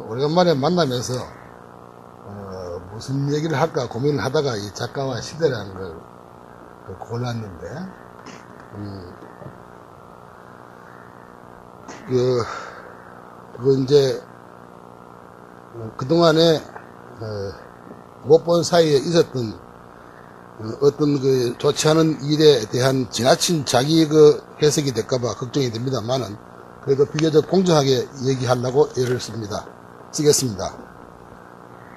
오랜만에 만나면서 무슨 얘기를 할까 고민을 하다가 이 작가와 시대라는 걸 골랐는데, 그거 이제 그동안에 못 본 사이에 있었던 어떤 그 좋지 않은 일에 대한 지나친 자기 그 해석이 될까봐 걱정이 됩니다만은, 그래도 비교적 공정하게 얘기하려고 애를 쓰겠습니다.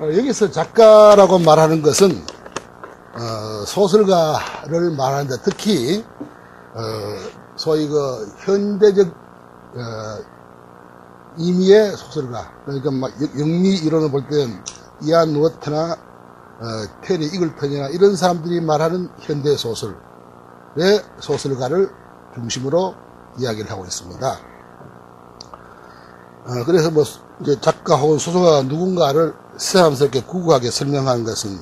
여기서 작가라고 말하는 것은 소설가를 말하는데, 특히 소위 그 현대적 의미의 소설가, 그러니까 막 영미 이론을 볼 때는 이안 워트나 테리 이글턴이나 이런 사람들이 말하는 현대 소설의 소설가를 중심으로 이야기를 하고 있습니다. 그래서 뭐 이제 작가 혹은 소설가가 누군가를 새삼스럽게 구구하게 설명하는 것은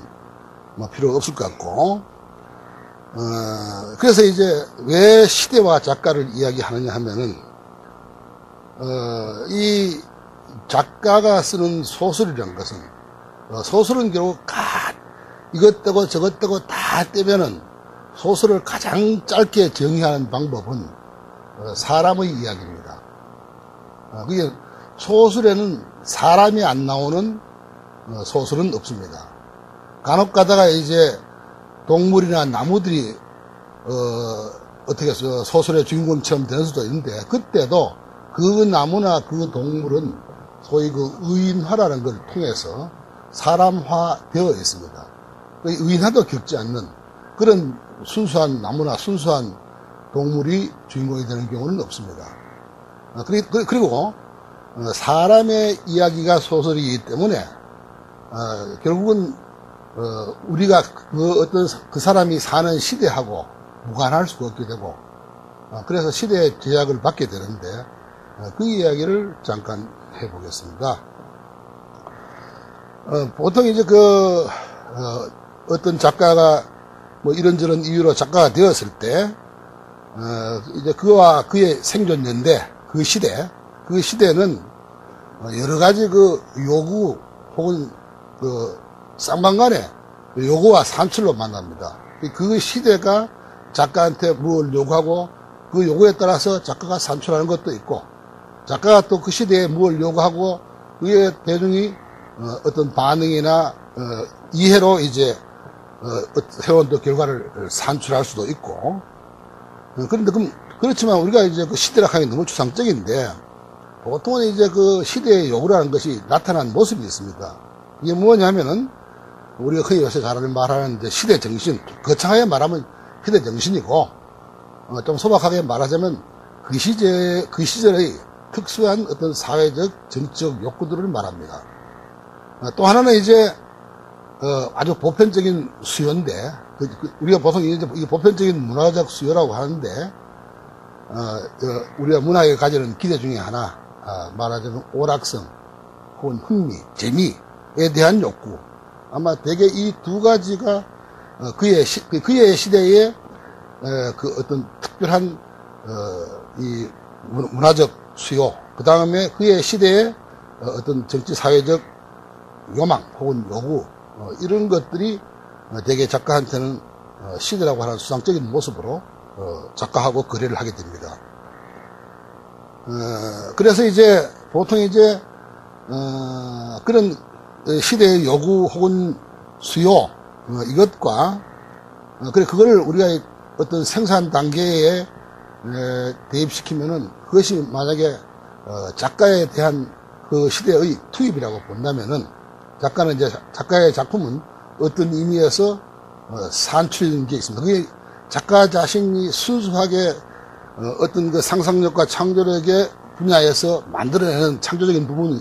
뭐 필요 없을 것 같고, 그래서 이제 왜 시대와 작가를 이야기하느냐 하면은, 이 작가가 쓰는 소설이라는 것은, 소설은 결국 이것 떼고 저것 떼고 다 떼면은 소설을 가장 짧게 정의하는 방법은 사람의 이야기입니다. 그게 소설에는 사람이 안 나오는 소설은 없습니다. 간혹 가다가 이제 동물이나 나무들이 어떻게 소설의 주인공처럼 되는 수도 있는데, 그때도 그 나무나 그 동물은 소위 그 의인화라는 걸 통해서 사람화 되어 있습니다. 의인화도 겪지 않는 그런 순수한 나무나 순수한 동물이 주인공이 되는 경우는 없습니다. 그리고 사람의 이야기가 소설이기 때문에 결국은 우리가 그 사람이 사는 시대하고 무관할 수가 없게 되고, 그래서 시대의 제약을 받게 되는데, 그 이야기를 잠깐 해보겠습니다. 보통 이제 어떤 작가가 뭐 이런저런 이유로 작가가 되었을 때, 이제 그와 그의 생존 연대, 그 시대는 여러 가지 그 요구 혹은 그 쌍방간의 요구와 산출로 만납니다. 그 시대가 작가한테 뭘 요구하고 그 요구에 따라서 작가가 산출하는 것도 있고, 작가가 또 그 시대에 뭘 요구하고 그의 대중이 어떤 반응이나 이해로 이제 새로운 또 결과를 산출할 수도 있고. 그런데 그렇지만 우리가 이제 그 시대라고 하기 너무 추상적인데, 보통은 이제 그 시대의 요구라는 것이 나타난 모습이 있습니다. 이게 뭐냐면은, 우리가 흔히 요새 잘 말하는 이제 시대 정신, 거창하게 말하면 시대 정신이고, 좀 소박하게 말하자면 그 시절의 특수한 어떤 사회적, 정치적 욕구들을 말합니다. 또 하나는 이제 아주 보편적인 수요인데, 우리가 보통 이제 보편적인 문화적 수요라고 하는데, 우리가 문화에 가지는 기대 중에 하나, 말하자면 오락성 혹은 흥미, 재미에 대한 욕구. 아마 대개 이 두 가지가 그의 시대에 그 어떤 특별한 이 문화적 수요, 그 다음에 그의 시대의 어떤 정치 사회적 요망 혹은 요구, 이런 것들이 대개 작가한테는 시대라고 하는 수상적인 모습으로 작가하고 거래를 하게 됩니다. 그래서 이제 보통 이제 그런 시대의 요구 혹은 수요, 이것과 그걸 우리가 어떤 생산 단계에 대입시키면은, 그것이 만약에 작가에 대한 그 시대의 투입이라고 본다면은, 작가의 작품은 어떤 의미에서 산출된 게 있습니다. 그게 작가 자신이 순수하게 어떤 그 상상력과 창조력의 분야에서 만들어내는 창조적인 부분이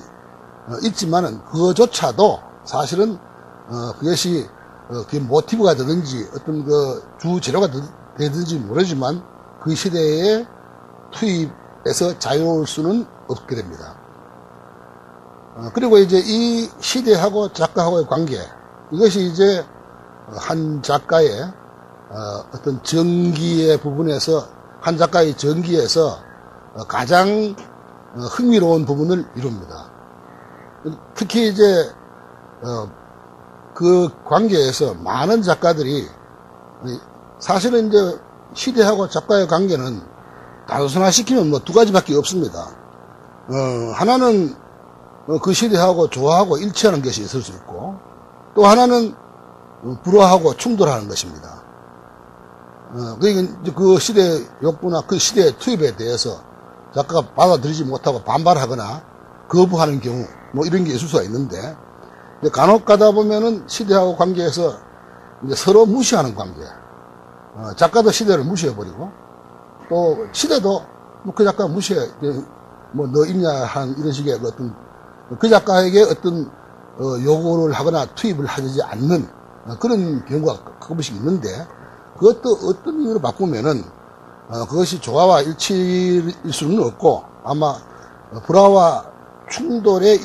있지만은, 그거조차도 사실은 그것이 그게 모티브가 되든지 어떤 그 주 재료가 되든지 모르지만 그 시대에 투입해서 자유로울 수는 없게 됩니다. 그리고 이제 이 시대하고 작가하고의 관계, 이것이 이제 한 작가의 어떤 전기의 부분에서, 한 작가의 전기에서 가장 흥미로운 부분을 이룹니다. 특히 이제 그 관계에서 많은 작가들이, 사실은 이제 시대하고 작가의 관계는 단순화시키면 뭐 두 가지밖에 없습니다. 하나는 그 시대하고 좋아하고 일치하는 것이 있을 수 있고, 또 하나는 불화하고 충돌하는 것입니다. 그러니까 그 시대의 욕구나 그 시대의 투입에 대해서 작가가 받아들이지 못하고 반발하거나 거부하는 경우, 뭐 이런 게 있을 수가 있는데, 간혹 가다 보면은 시대하고 관계에서 이제 서로 무시하는 관계. 작가도 시대를 무시해버리고, 또 시대도 뭐 그 작가 무시해, 뭐 너 있냐 한 이런 식의 어떤 그 작가에게 어떤 요구를 하거나 투입을 하지 않는 그런 경우가 가끔씩 있는데, 그것도 어떤 이유로 바꾸면은 그것이 조화와 일치일 수는 없고 아마 불화와 충돌의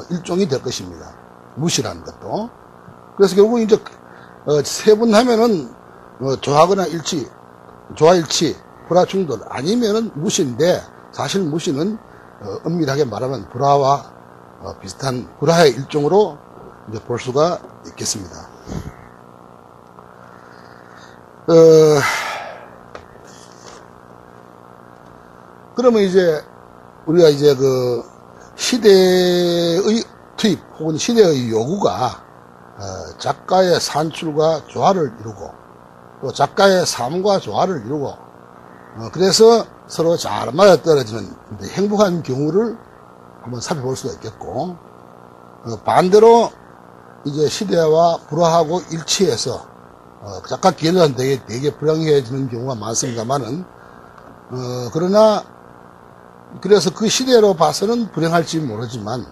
일종이 될 것입니다. 무시라는 것도. 그래서 결국 이제 세분하면은 조화거나 일치, 조화 일치, 불화 충돌, 아니면은 무시인데, 사실 무시는 엄밀하게 말하면 불화와 비슷한 불화의 일종으로 이제 볼 수가 있겠습니다. 그러면 이제 우리가 이제 그 시대의 투입 혹은 시대의 요구가 작가의 산출과 조화를 이루고, 또 작가의 삶과 조화를 이루고, 그래서 서로 잘 맞아떨어지는 행복한 경우를 한번 살펴볼 수가 있겠고, 반대로 이제 시대와 불화하고 일치해서 작가 기회는 되게 불행해지는 경우가 많습니다만은, 그러나 그래서 그 시대로 봐서는 불행할지 모르지만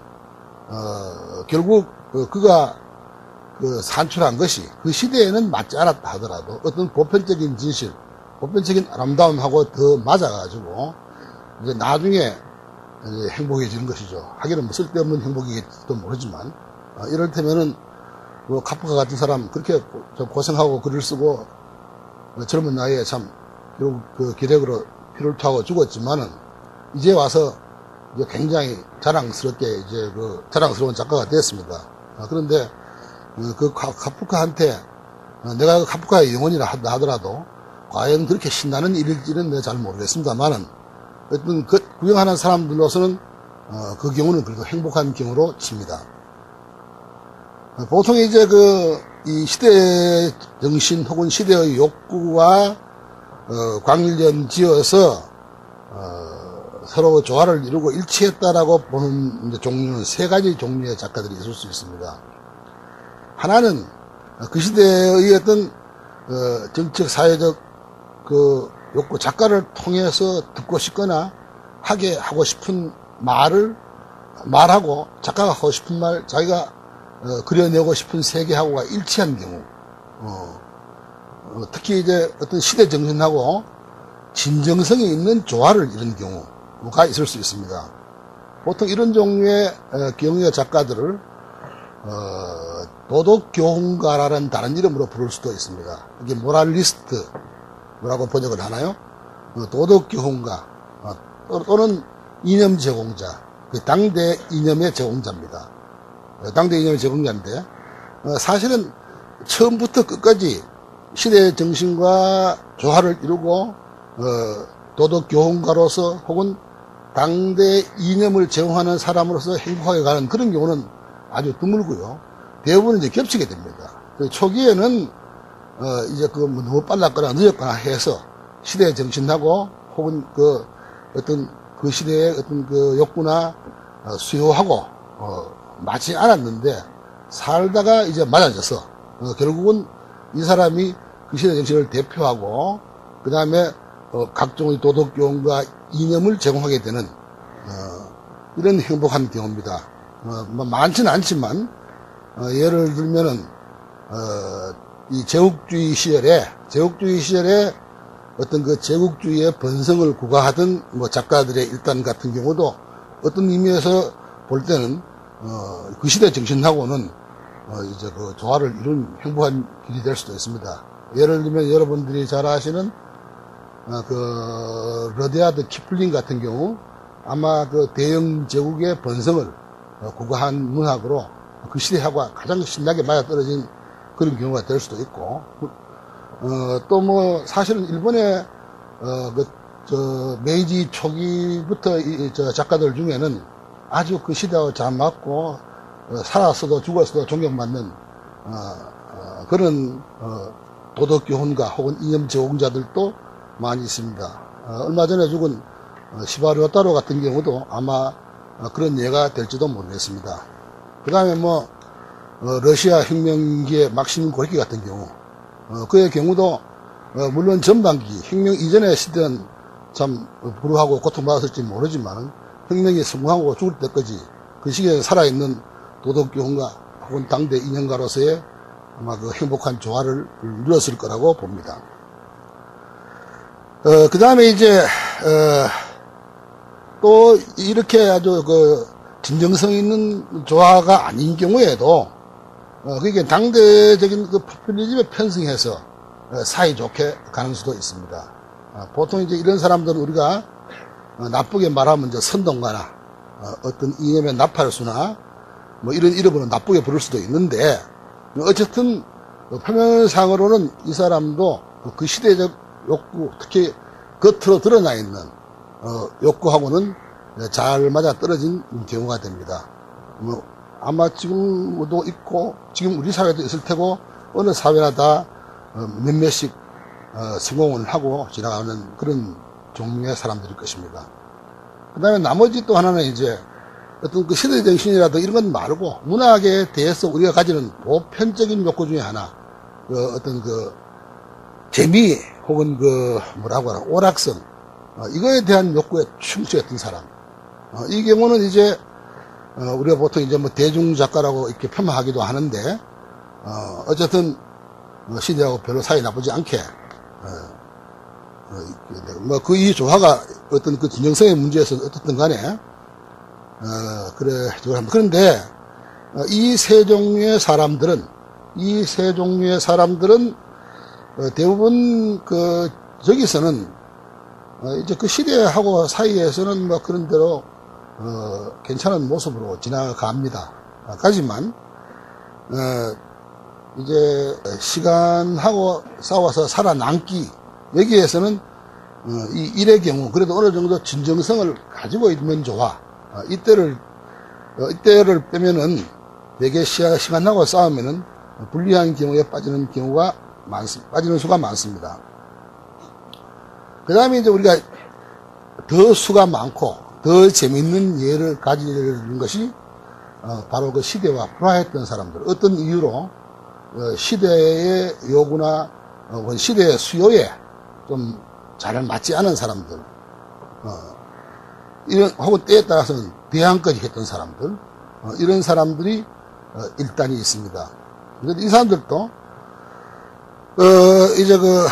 결국 그가 그 산출한 것이 그 시대에는 맞지 않았다 하더라도 어떤 보편적인 진실, 보편적인 아름다움하고 더 맞아가지고 이제 나중에 이제 행복해지는 것이죠. 하기는 뭐 쓸데없는 행복이겠지도 모르지만, 이를테면은 뭐 카프카 같은 사람 그렇게 고생하고 글을 쓰고 젊은 나이에 참 결국 그 기력으로 피를 토하고 죽었지만은 이제 와서 이제 굉장히 자랑스럽게 이제 그 자랑스러운 작가가 됐습니다. 그런데 그 카프카한테 내가 카프카의 영혼이라 하더라도 과연 그렇게 신나는 일일지는 내가 잘 모르겠습니다만은, 어떤 그 구경하는 사람들로서는 그 경우는 그래도 행복한 경우로 칩니다. 보통 이제 이 시대의 정신 혹은 시대의 욕구와 관련 지어서 서로 조화를 이루고 일치했다라고 보는 이제 종류는 세 가지 종류의 작가들이 있을 수 있습니다. 하나는 그 시대의 어떤 정치적 사회적 그 욕구, 작가를 통해서 듣고 싶거나 하고 싶은 말하고 작가가 하고 싶은 말, 자기가 그려내고 싶은 세계하고가 일치한 경우, 특히 이제 어떤 시대 정신하고 진정성이 있는 조화를 이룬 경우가 있을 수 있습니다. 보통 이런 종류의 경우의 작가들을 도덕교훈가라는 다른 이름으로 부를 수도 있습니다. 이게 모랄리스트라고 번역을 하나요? 도덕교훈가 또는 이념 제공자, 당대 이념의 제공자입니다. 당대 이념의 제공자인데, 사실은 처음부터 끝까지 시대의 정신과 조화를 이루고 도덕교훈가로서 혹은 당대 이념을 제공하는 사람으로서 행복하게 가는 그런 경우는 아주 드물고요. 대부분 이제 겹치게 됩니다. 초기에는 이제 너무 빨랐거나 늦었거나 해서 시대의 정신하고 혹은 어떤 그 시대의 어떤 그 욕구나 수요하고 맞지 않았는데, 살다가 이제 맞아져서 결국은 이 사람이 그 시대 정신을 대표하고 그 다음에 각종의 도덕교훈과 이념을 제공하게 되는 이런 행복한 경우입니다. 많지는 않지만 예를 들면은 이 제국주의 시절에 어떤 그 제국주의의 번성을 구가하던 뭐 작가들의 일단 같은 경우도 어떤 의미에서 볼 때는 그 시대 정신하고는 이제 그 조화를 이룬 행복한 길이 될 수도 있습니다. 예를 들면 여러분들이 잘 아시는 그 러디아드 키플링 같은 경우 아마 그 대영 제국의 번성을 구가한 문학으로 그 시대하고 가장 신나게 맞아떨어진 그런 경우가 될 수도 있고, 또 뭐 사실은 일본의 메이지 초기부터 저 작가들 중에는 아주 그 시대와 잘 맞고 살았어도 죽었어도 존경받는 그런 도덕 교훈가 혹은 이념 제공자들도 많이 있습니다. 얼마 전에 죽은 시바리오타로 같은 경우도 아마 그런 예가 될지도 모르겠습니다. 그 다음에 뭐 러시아 혁명기의 막시민 고르키 같은 경우, 그의 경우도 물론 전반기 혁명 이전의 시대는 참 불우하고 고통받았을지 모르지만 혁명이 성공하고 죽을 때까지 그 시기에 살아있는 도덕교훈가 혹은 당대 인연가로서의 아마 그 행복한 조화를 누렸을 거라고 봅니다. 그 다음에 이제 또 이렇게 아주 그 진정성 있는 조화가 아닌 경우에도 그게 당대적인 그 포퓰리즘에 편승해서 사이좋게 가는 수도 있습니다. 보통 이제 이런 사람들은 우리가 나쁘게 말하면 이제 선동가나 어떤 이념의 나팔수나 뭐 이런 이름으로 나쁘게 부를 수도 있는데, 어쨌든 표면상으로는 이 사람도 그 시대적 욕구, 특히 겉으로 드러나 있는 욕구하고는 잘 맞아 떨어진 경우가 됩니다. 뭐 아마 지금도 있고 지금 우리 사회도 있을 테고 어느 사회나 다 몇몇씩 성공을 하고 지나가는 그런 종류의 사람들일 것입니다. 그 다음에 나머지 또 하나는 이제 어떤 그 시대 정신이라도 이런 건 말고 문학에 대해서 우리가 가지는 보편적인 욕구 중에 하나, 어떤 그 재미 혹은 그 뭐라고 하나 오락성, 이거에 대한 욕구에 충실했던 사람. 이 경우는 이제 우리가 보통 이제 뭐 대중작가라고 이렇게 폄하하기도 하는데, 어쨌든 시대하고 별로 사이 나쁘지 않게 뭐 그 이 조화가 어떤 그 진정성의 문제에서 어떻든 간에 그런데 이 세 종류의 사람들은 대부분 그 저기서는 이제 그 시대하고 사이에서는 뭐 그런 대로 괜찮은 모습으로 지나갑니다. 하지만 이제 시간하고 싸워서 살아남기, 여기에서는 이 일의 경우 그래도 어느 정도 진정성을 가지고 있는 조화, 이때를 빼면은 되게 시간하고 싸우면은 불리한 경우에 빠지는 수가 많습니다. 그 다음에 이제 우리가 더 수가 많고 더 재밌는 예를 가지는 것이 바로 그 시대와 불화했던 사람들, 어떤 이유로 시대의 요구나 시대의 수요에 좀 잘 맞지 않은 사람들, 이런 혹은 때에 따라서는 대항까지 했던 사람들, 이런 사람들이 일단이 있습니다. 그런데 이 사람들도 이제 그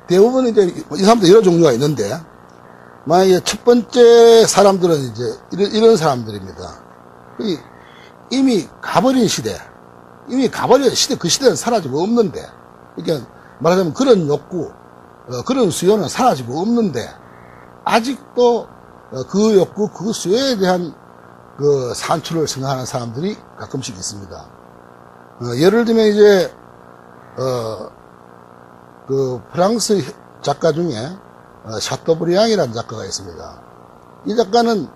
대부분 이제 이 사람들 여러 종류가 있는데, 만약에 첫 번째 사람들은 이제 이런 사람들입니다. 이미 가버린 시대, 그 시대는 사라지고 없는데, 그러니까 말하자면 그런 욕구, 그런 수요는 사라지고 없는데, 아직도 그 욕구, 그 수요에 대한 그 산출을 생각하는 사람들이 가끔씩 있습니다. 예를 들면 이제, 그 프랑스 작가 중에 샤토브리앙이라는 작가가 있습니다. 이 작가는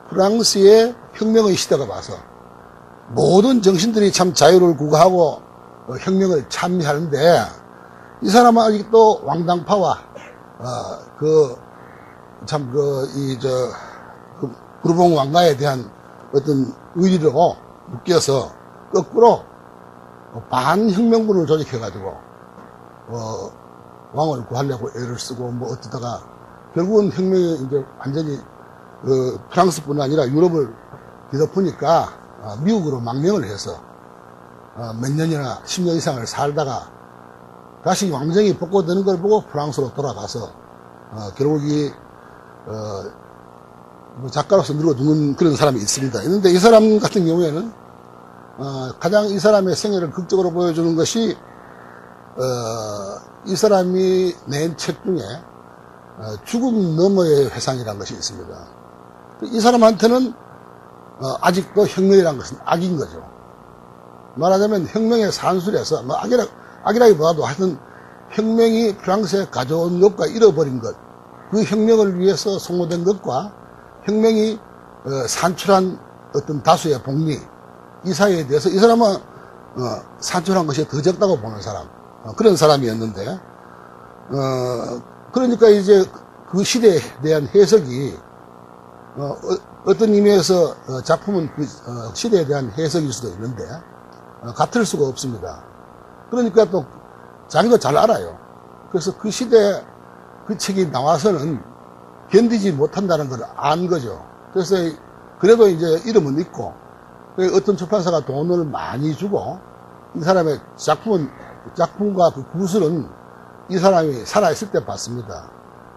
프랑스의 혁명의 시대가 와서 모든 정신들이 참 자유를 구가하고 혁명을 참여하는데, 이 사람은 아직도 왕당파와 부르봉 왕가에 대한 어떤 의리로 묶여서 거꾸로 반혁명군을 조직해가지고 왕을 구하려고 애를 쓰고 뭐 어쩌다가 결국은 혁명이 이제 완전히 프랑스뿐 아니라 유럽을 뒤덮으니까 미국으로 망명을 해서 몇 년이나 10년 이상을 살다가 다시 왕정이 복고되는 걸 보고 프랑스로 돌아가서 결국 뭐 작가로서 늙어두는 그런 사람이 있습니다. 그런데 이 사람 같은 경우에는 가장 이 사람의 생애를 극적으로 보여주는 것이 이 사람이 낸 책 중에 죽음 너머의 회상이라는 것이 있습니다. 이 사람한테는 아직도 혁명이라는 것은 악인 거죠. 말하자면 혁명의 산술에서 뭐 악이라기보다도 하여튼 혁명이 프랑스에 가져온 것과 잃어버린 것, 그 혁명을 위해서 소모된 것과 혁명이 산출한 어떤 다수의 복리, 이 사이에 대해서 이 사람은 산출한 것이 더 적다고 보는 사람, 그런 사람이었는데, 그러니까 이제 그 시대에 대한 해석이 어떤 의미에서 작품은 그 시대에 대한 해석일 수도 있는데 같을 수가 없습니다. 그러니까 또 자기도 잘 알아요. 그래서 그 시대에 그 책이 나와서는 견디지 못한다는 걸 안 거죠. 그래서 그래도 이제 이름은 있고 어떤 출판사가 돈을 많이 주고 이 사람의 작품과 그 구술은 이 사람이 살아있을 때 봤습니다.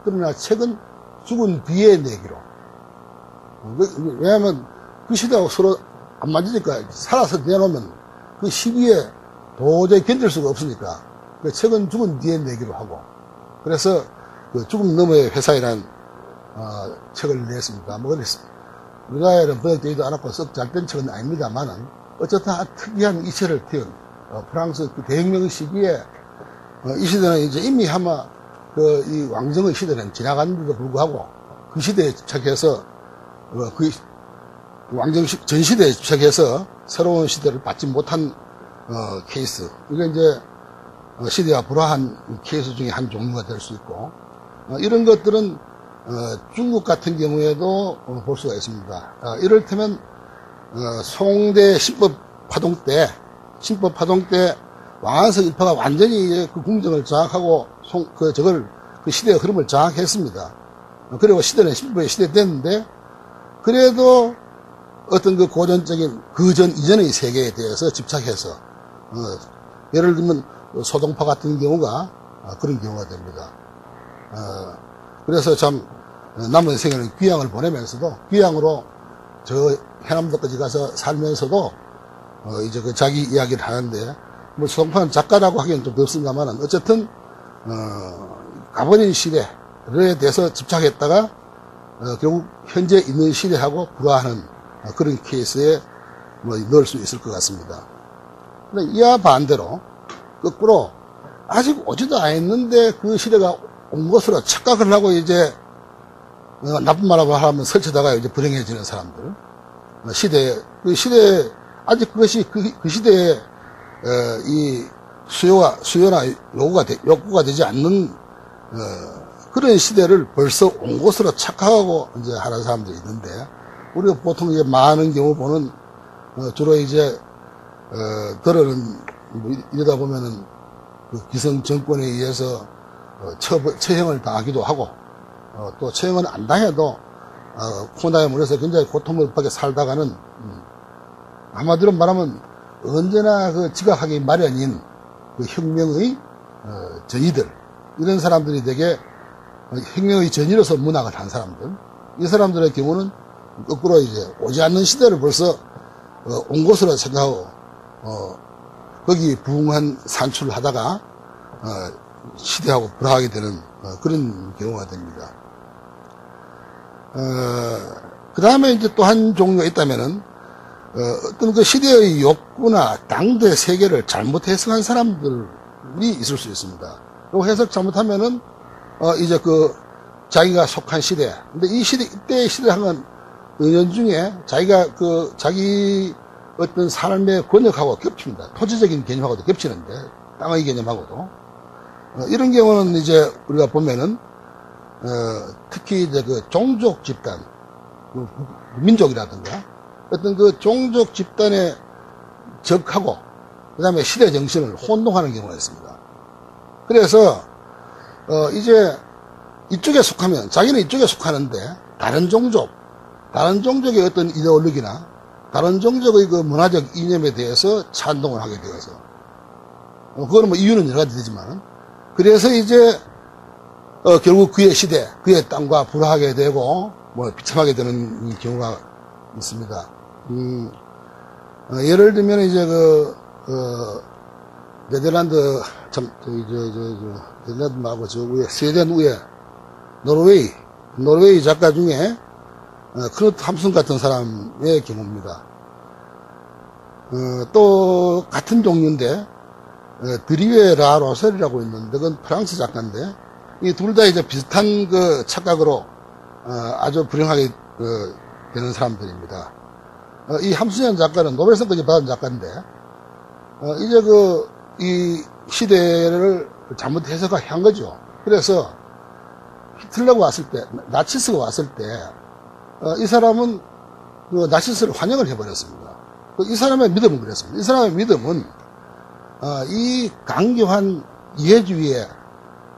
그러나 책은 죽은 뒤에 내기로. 왜냐하면 그 시대하고 서로 안 맞으니까 살아서 내놓으면 그 시기에 도저히 견딜 수가 없으니까 그 책은 죽은 뒤에 내기로 하고 그래서 그 죽음 너머의 회사이라는 책을 냈습니다. 뭐 우리나라에는 번역되지도 않았고 썩 잘 된 책은 아닙니다만은 어쨌든 특이한 이세를 띄운 프랑스 그 대혁명 시기에 이 시대는 이제 이미 아마 이 왕정의 시대는 지나갔는데도 불구하고 그 시대에 집착해서 그 왕정 전 시대에 집착해서 새로운 시대를 받지 못한 케이스. 이게 이제 시대와 불화한 케이스 중에 한 종류가 될 수 있고 이런 것들은 중국 같은 경우에도 볼 수가 있습니다. 이를테면 송대 신법 파동 때 왕안석 일파가 완전히 그 궁정을 장악하고 그 시대의 흐름을 장악했습니다. 그리고 시대는 신법의 시대 됐는데 그래도 어떤 그 고전적인 이전의 세계에 대해서 집착해서 예를 들면 소동파 같은 경우가 그런 경우가 됩니다. 그래서 참 남은 생에는 귀향을 보내면서도 귀향으로 저 해남도까지 가서 살면서도 이제 그 자기 이야기를 하는데 뭐 소동파는 작가라고 하기엔 좀 덥습니다만은 어쨌든 가버린 시대에 대해서 집착했다가 결국 현재 있는 시대하고 불화하는 그런 케이스에 뭐 넣을 수 있을 것 같습니다. 근데 이와 반대로 거꾸로 아직 오지도 않았는데 그 시대가 온 것으로 착각을 하고 이제 나쁜 말하고 하면 설치다가 이제 불행해지는 사람들 아직 그것이 그 시대에 이 수요나 욕구가 되지 않는 그런 시대를 벌써 온 것으로 착각하고 이제 하는 사람들이 있는데 우리가 보통 이제 많은 경우 보는 주로 이제 들어는 뭐 이러다 보면은 그 기성 정권에 의해서 처형을 당하기도 하고 또 처형은 안 당해도 코로나에 몰려서 굉장히 고통을 받게 살다가는 한마디로 말하면 언제나 그 지각하기 마련인 그 혁명의 전이들 이런 사람들이 되게 혁명의 전이로서 문학을 한 사람들 이 사람들의 경우는 거꾸로 이제 오지 않는 시대를 벌써 온 것으로 생각하고 거기 부응한 산출을 하다가 시대하고 불화하게 되는 그런 경우가 됩니다. 그 다음에 이제 또 한 종류가 있다면은 어떤 그 시대의 욕구나 당대 세계를 잘못 해석한 사람들이 있을 수 있습니다. 그리고 해석 잘못하면은 이제 그 자기가 속한 시대, 근데 이때의 시대랑은 은연중에 자기가 자기 어떤 삶의 권역하고 겹칩니다. 토지적인 개념하고도 겹치는데 땅의 개념하고도 이런 경우는 이제 우리가 보면은 특히 이제 그 종족 집단, 민족이라든가 어떤 그 종족 집단에 적하고 그 다음에 시대 정신을 혼동하는 경우가 있습니다. 그래서 이제 이쪽에 속하면 자기는 이쪽에 속하는데 다른 종족의 어떤 이데올로기나 다른 종족의 그 문화적 이념에 대해서 찬동을 하게 되어서, 그거는 뭐 이유는 여러 가지 되지만, 그래서 이제, 결국 그의 시대, 그의 땅과 불화하게 되고, 뭐, 비참하게 되는 경우가 있습니다. 예를 들면 이제 네덜란드, 네덜란드 말고 저 위에, 스웨덴 위에, 노르웨이 작가 중에, 크누트 함순 같은 사람의 경우입니다. 또, 같은 종류인데, 드리웨 라 로셀이라고 있는데, 그건 프랑스 작가인데, 이 둘 다 이제 비슷한 그 착각으로, 아주 불행하게, 되는 사람들입니다. 이 함순이라는 작가는 노벨상까지 받은 작가인데, 이제 이 시대를 잘못 해석한 거죠. 그래서, 히틀러가 왔을 때, 나치스가 왔을 때, 이 사람은 그 나치스를 환영을 해버렸습니다. 이 사람의 믿음은 그랬습니다. 이 사람의 믿음은, 이 강경한 이해주의에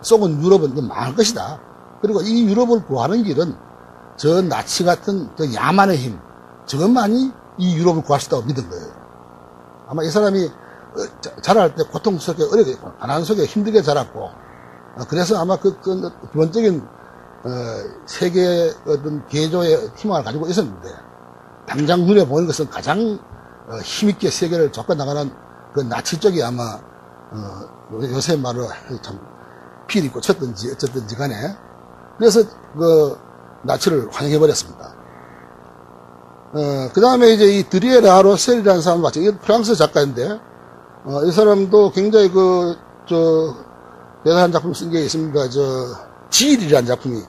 속은 유럽은 망할 것이다. 그리고 이 유럽을 구하는 길은 저 나치 같은 저 야만의 힘, 저것만이 이 유럽을 구할 수 있다고 믿은 거예요. 아마 이 사람이 자랄 때 고통스럽게 어렵게, 가난 속에 힘들게 자랐고, 그래서 아마 그 기본적인, 세계의 어떤 개조의 희망을 가지고 있었는데, 당장 눈에 보이는 것은 가장 힘있게 세계를 쫓겨나가는 그 나치 쪽이 아마, 요새 말로 참, 피리 꽂혔든지 어쨌든지 간에, 그래서 나치를 환영해버렸습니다. 그 다음에 이제 이 드리에 라 로셀이라는 사람 같이, 이 프랑스 작가인데, 이 사람도 굉장히 대단한 작품 쓴 게 있습니다. 지일이라는 작품이,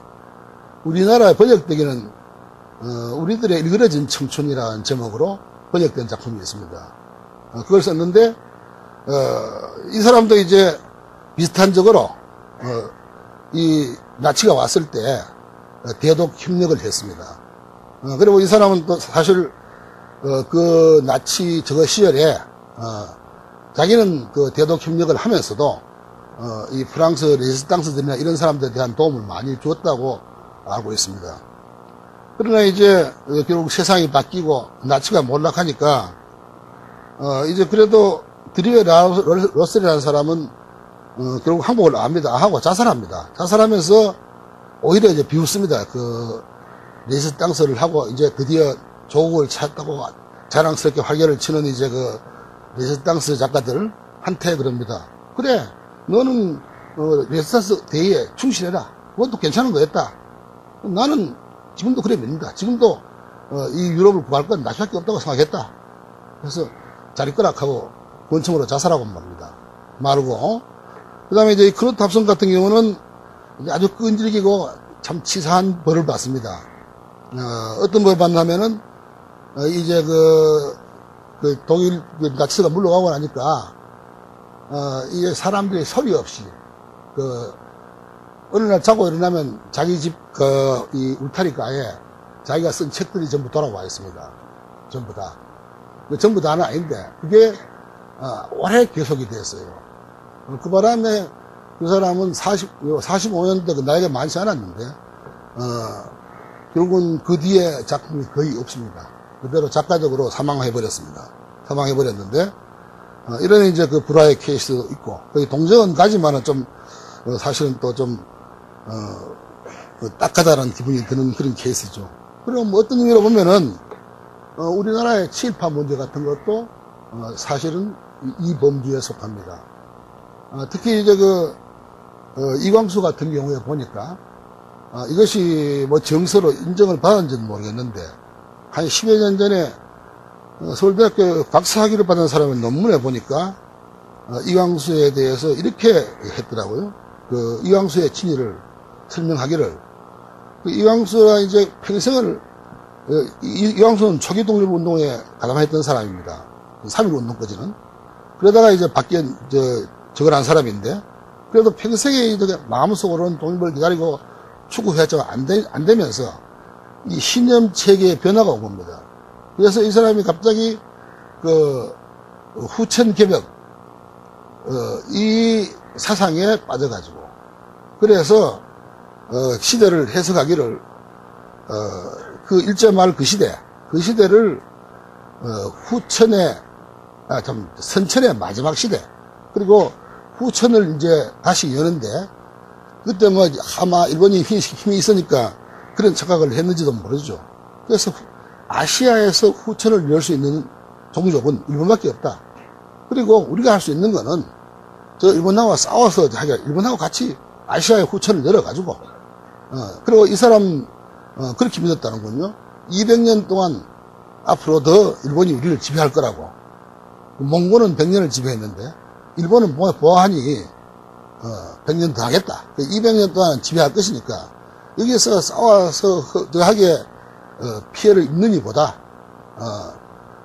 우리나라에 번역되기는, 우리들의 일그러진 청춘이라는 제목으로 번역된 작품이 있습니다. 그걸 썼는데, 이 사람도 이제 비슷한 적으로, 이 나치가 왔을 때, 대독 협력을 했습니다. 그리고 이 사람은 또 사실, 그 나치 저거 시절에, 자기는 그 대독 협력을 하면서도, 이 프랑스 레지스탕스들이나 이런 사람들에 대한 도움을 많이 주었다고 알고 있습니다. 그러나 이제, 결국 세상이 바뀌고, 나치가 몰락하니까, 이제 그래도 드리웨 라 로셀이라는 사람은, 결국 항복을 합니다. 하고 자살합니다. 자살하면서 오히려 이제 비웃습니다. 레지스탕스를 하고 이제 드디어 조국을 찾았다고 자랑스럽게 활개를 치는 이제 레지스탕스 작가들한테 그럽니다. 그래, 너는 레지스탕스 대의에 충실해라. 그것도 괜찮은 거였다. 나는 지금도 그래 믿는다. 지금도 이 유럽을 구할 건 나밖에 없다고 생각했다. 그래서 자리끄락하고 권총으로 자살하고 말고, 그 다음에 이제 크누트 함순 같은 경우는 아주 끈질기고 참 치사한 벌을 받습니다. 어떤 벌을 받냐면은, 이제 독일 나치스가 물러가고 나니까, 이제 사람들이 소리 없이, 어느 날 자고 일어나면 자기 집 이 울타리가에 자기가 쓴 책들이 전부 돌아와 있습니다. 전부 다. 전부 다는 아닌데, 그게, 오래 계속이 됐어요. 그 바람에 그 사람은 45년대 나이가 많지 않았는데, 결국은 그 뒤에 작품이 거의 없습니다. 그대로 작가적으로 사망해버렸는데, 이런 이제 불화의 케이스도 있고, 거기 동정은 가지만은 좀, 사실은 또 좀, 딱하다는 기분이 드는 그런 케이스죠. 그리고 뭐 어떤 의미로 보면은, 우리나라의 친일파 문제 같은 것도, 사실은 이 범주에 속합니다. 특히 이제 이광수 같은 경우에 보니까, 이것이 뭐 정서로 인정을 받았는지는 모르겠는데, 한 10여 년 전에 서울대학교 박사학위를 받은 사람의 논문에 보니까, 이광수에 대해서 이렇게 했더라고요. 이광수의 친일을 설명하기를, 이광수가 이제 평생을, 이광수는 초기 독립운동에 가담했던 사람입니다. 3.1운동까지는. 그러다가 이제 저걸 한 사람인데, 그래도 평생에 마음속으로는 독립을 기다리고 추구했지만 안 되면서 이 신념 체계의 변화가 온 겁니다. 그래서 이 사람이 갑자기 후천 개벽, 이 사상에 빠져가지고, 그래서, 시대를 해석하기를, 일제 말 그 시대를, 후천의, 선천의 마지막 시대, 그리고 후천을 이제 다시 여는데, 그때 뭐 아마 일본이 힘이 있으니까 그런 착각을 했는지도 모르죠. 그래서 아시아에서 후천을 열 수 있는 종족은 일본밖에 없다. 그리고 우리가 할 수 있는 거는 저 일본하고 싸워서 일본하고 같이 아시아의 후천을 열어가지고, 그리고 이 사람, 그렇게 믿었다는군요. 200년 동안 앞으로 더 일본이 우리를 지배할 거라고. 몽골은 100년을 지배했는데, 일본은 보아하니, 100년 더 하겠다. 200년 동안 지배할 것이니까, 여기서 싸워서 더하게, 피해를 입는 이보다,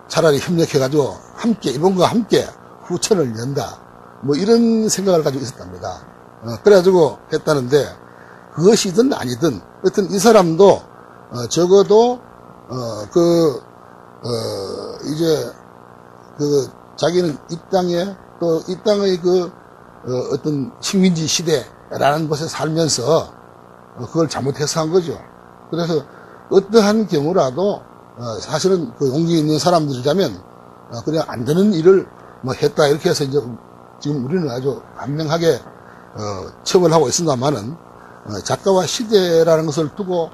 차라리 협력해가지고, 함께, 일본과 함께 후천을 연다. 뭐 이런 생각을 가지고 있었답니다. 그래가지고 했다는데, 그것이든 아니든, 여튼 이 사람도, 적어도, 이제, 자기는 이 땅에, 또 이 땅의 어떤 식민지 시대라는 곳에 살면서, 그걸 잘못해서 한 거죠. 그래서, 어떠한 경우라도, 사실은 그 용기 있는 사람들이라면, 그냥 안 되는 일을 뭐 했다, 이렇게 해서 이제, 지금 우리는 아주 간명하게, 처벌하고 있습니다만은, 작가와 시대라는 것을 두고,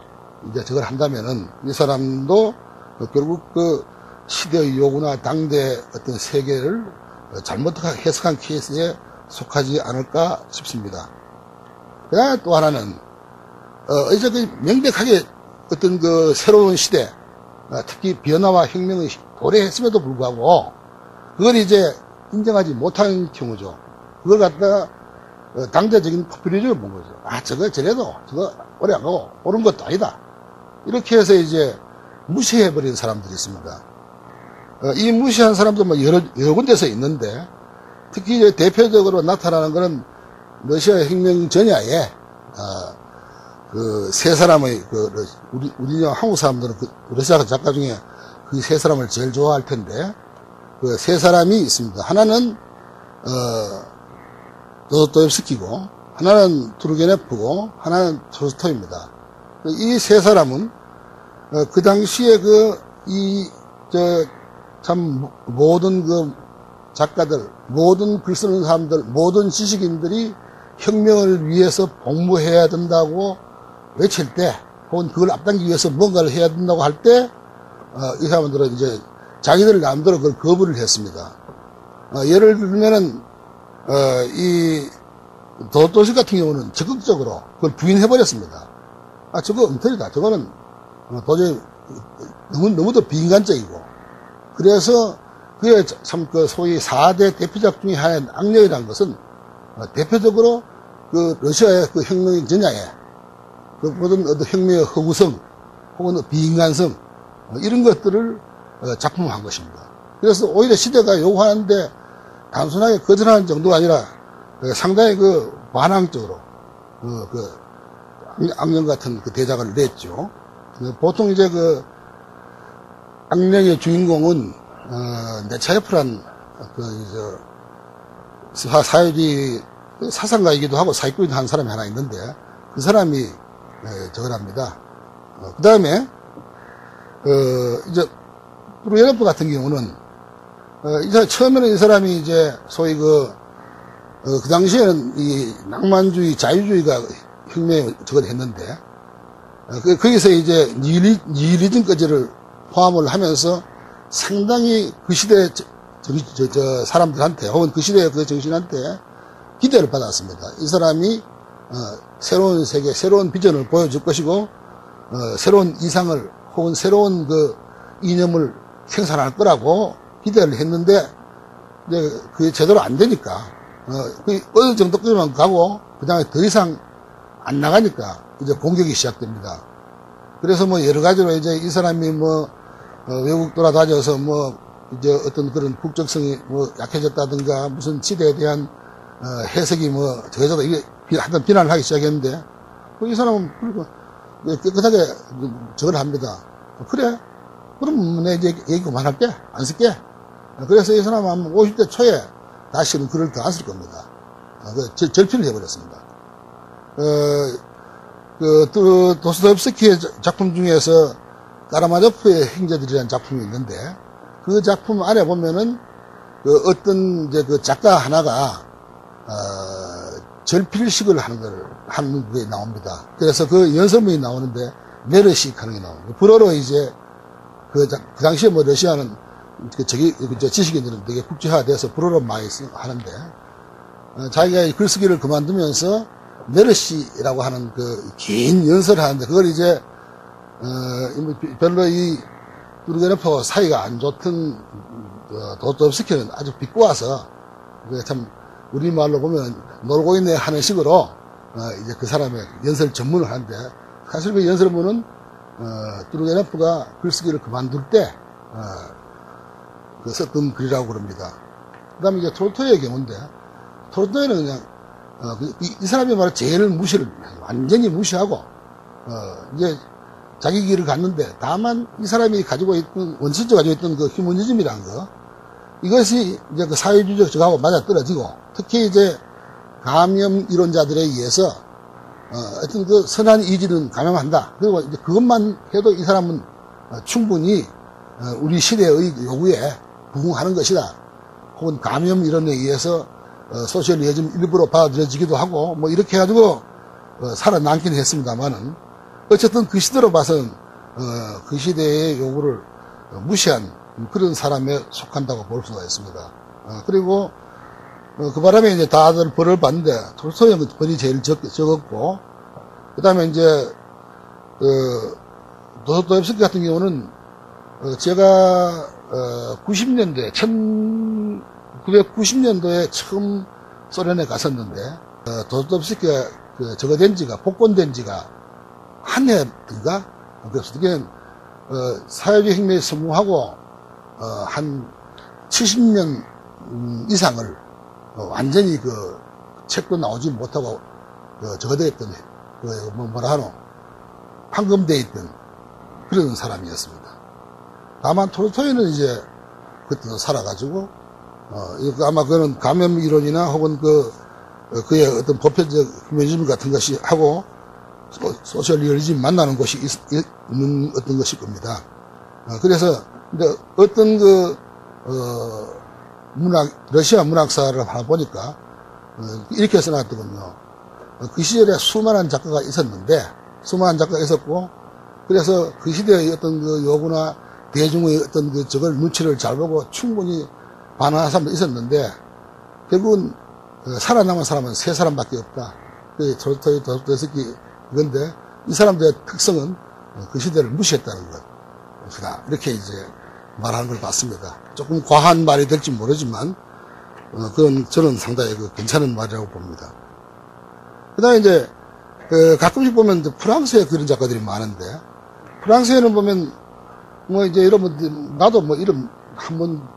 이제 저걸 한다면은, 이 사람도 결국 그 시대의 요구나 당대 어떤 세계를 잘못 해석한 케이스에 속하지 않을까 싶습니다. 그다음에 또 하나는, 이제 그 명백하게 어떤 그 새로운 시대, 특히 변화와 혁명의 도래했음에도 불구하고, 그걸 이제 인정하지 못하는 경우죠. 그걸 갖다가 당대적인 포퓰리즘을 본 거죠. 저래도, 저거 오래 안 가고, 옳은 것도 아니다. 이렇게 해서 이제 무시해버린 사람들이 있습니다. 이 무시한 사람도 뭐 여러 군데서 있는데, 특히 이제 대표적으로 나타나는 것은 러시아 혁명 전야에, 그 세 사람의, 우리 한국 사람들은 러시아 작가 중에 그 세 사람을 제일 좋아할 텐데, 그 세 사람이 있습니다. 하나는, 도스토옙스키고, 하나는 투르게네프고, 하나는 톨스토이입니다. 이 세 사람은, 그 당시에 참, 모든 작가들, 모든 글 쓰는 사람들, 모든 지식인들이 혁명을 위해서 복무해야 된다고 외칠 때, 혹은 그걸 앞당기기 위해서 뭔가를 해야 된다고 할 때, 이 사람들은 이제 자기들 마음대로 그걸 거부를 했습니다. 예를 들면은, 이 도스토옙스키 같은 경우는 적극적으로 그걸 부인해버렸습니다. 저거 엉터리다. 저거는 도저히 너무도 비인간적이고. 그래서 그의 참 소위 4대 대표작 중에 하나인 악령이라는 것은 대표적으로 그 러시아의 그 혁명 전야에 그 모든 어떤 혁명의 허구성 혹은 비인간성 이런 것들을 작품화한 것입니다. 그래서 오히려 시대가 요구하는데 단순하게 거절하는 정도가 아니라 상당히 반항적으로 악령 같은 대작을 냈죠. 보통 이제 악령의 주인공은 네차예프란 사회주의 사상가이기도 하고 사기꾼이기도 한 사람이 하나 있는데 그 사람이 저걸 합니다. 그 다음에 이제 투르게네프 같은 경우는 처음에는 이 사람이 이제 소위 그 당시에는 이 낭만주의 자유주의가 혁명에 저걸 했는데 거기서 이제 니힐리즘까지를 포함을 하면서 상당히 그 시대 사람들한테 혹은 그 시대의 그 정신한테 기대를 받았습니다. 이 사람이 새로운 세계, 새로운 비전을 보여줄 것이고 새로운 이상을 혹은 새로운 그 이념을 생산할 거라고 기대를 했는데 이제 그게 제대로 안 되니까 어느 정도까지만 가고 그 다음에 더 이상 안 나가니까 이제 공격이 시작됩니다. 그래서 뭐 여러 가지로 이제 이 사람이 외국 돌아다녀서 이제 어떤 그런 국적성이 약해졌다든가 무슨 시대에 대한 해석이 저저도 이게 하여튼 비난을 하기 시작했는데 이 사람은 깨끗하게 저걸 합니다. 그래? 그럼 내 이제 얘기 그만할게. 안 쓸게. 그래서 이 사람은 50대 초에 다시는 글을 더 안 쓸 겁니다. 절필을 해버렸습니다. 도스토옙스키의 작품 중에서 까라마조프의 형제들이라는 작품이 있는데 그 작품 안에 보면은 그 어떤 이제 그 작가 하나가 절필식을 하는 게 나옵니다. 그래서 그 연설문이 나오는데 메르식 하는 게 나옵니다. 불어로 이제 그 당시에 뭐 러시아는 지식인들은 되게 국제화돼서 불어로 많이 하는데 자기가 글쓰기를 그만두면서 메르시라고 하는 그 긴 연설을 하는데 그걸 이제 별로 이 투르게네프와 사이가 안 좋던 도스토옙스키는 아주 비꼬아서 참 우리말로 보면 놀고 있네 하는 식으로 이제 그 사람의 연설 전문을 하는데 사실 그 연설문은 투르게네프가 글쓰기를 그만둘 때 그 썼던 글이라고 그럽니다. 그 다음에 이제 톨스토이의 경우인데 톨스토이는 그냥 이 사람이 말로 제일 무시를 완전히 무시하고 이제 자기 길을 갔는데 다만 이 사람이 가지고 있던 원천적으로 가지고 있던 그 휴머니즘이라는 거 이것이 이제 그 사회주의적 저하고 맞아떨어지고 특히 이제 감염 이론자들에 의해서 어떤 그 선한 이질은 감염한다. 그리고 이제 그것만 해도 이 사람은 충분히 우리 시대의 요구에 부응하는 것이다. 혹은 감염 이론에 의해서 소셜리즘 일부러 받아들여지기도 하고 뭐 이렇게 해가지고 살아남긴 했습니다만은 어쨌든 그 시대로 봐서는 그 시대의 요구를 무시한 그런 사람에 속한다고 볼 수가 있습니다. 그리고 그 바람에 이제 다들 벌을 받는데 톨스토이는 벌이 제일 적었고 그 다음에 이제 도스토옙스키 같은 경우는 제가 90년대 1990년도에 처음 소련에 갔었는데 도스토옙스키가 저거 된 지가 복권된 지가 한 해인가? 그래서 그게 사회주의 혁명에 성공하고 한 70년 이상을 완전히 그 책도 나오지 못하고 저거 되어 있던 뭐라 하노 황금되어 있던 그런 사람이었습니다. 다만 톨스토이는 이제 그때도 살아가지고 아마 그는 감염 이론이나 혹은 그의 어떤 보편적 휴머니즘 같은 것이 하고 소셜 리얼리즘 만나는 곳이 있는 어떤 것일 겁니다. 그래서 이제 어떤 러시아 문학사를 하나 보니까 이렇게 써놨더군요. 그 시절에 수많은 작가가 있었는데 수많은 작가가 있었고 그래서 그 시대의 어떤 그 요구나 대중의 어떤 저걸 눈치를 잘 보고 충분히 반응하는 사람도 있었는데 결국은 살아남은 사람은 세 사람밖에 없다. 그 톨스토이, 도스토옙스키 그런데 이 사람들의 특성은 그 시대를 무시했다는 것이다. 이렇게 이제 말하는 걸 봤습니다. 조금 과한 말이 될지 모르지만 그건 저는 상당히 괜찮은 말이라고 봅니다. 그 다음에 이제 가끔씩 보면 프랑스에 그런 작가들이 많은데 프랑스에는 보면 뭐 이제 여러분 나도 뭐 이름 한번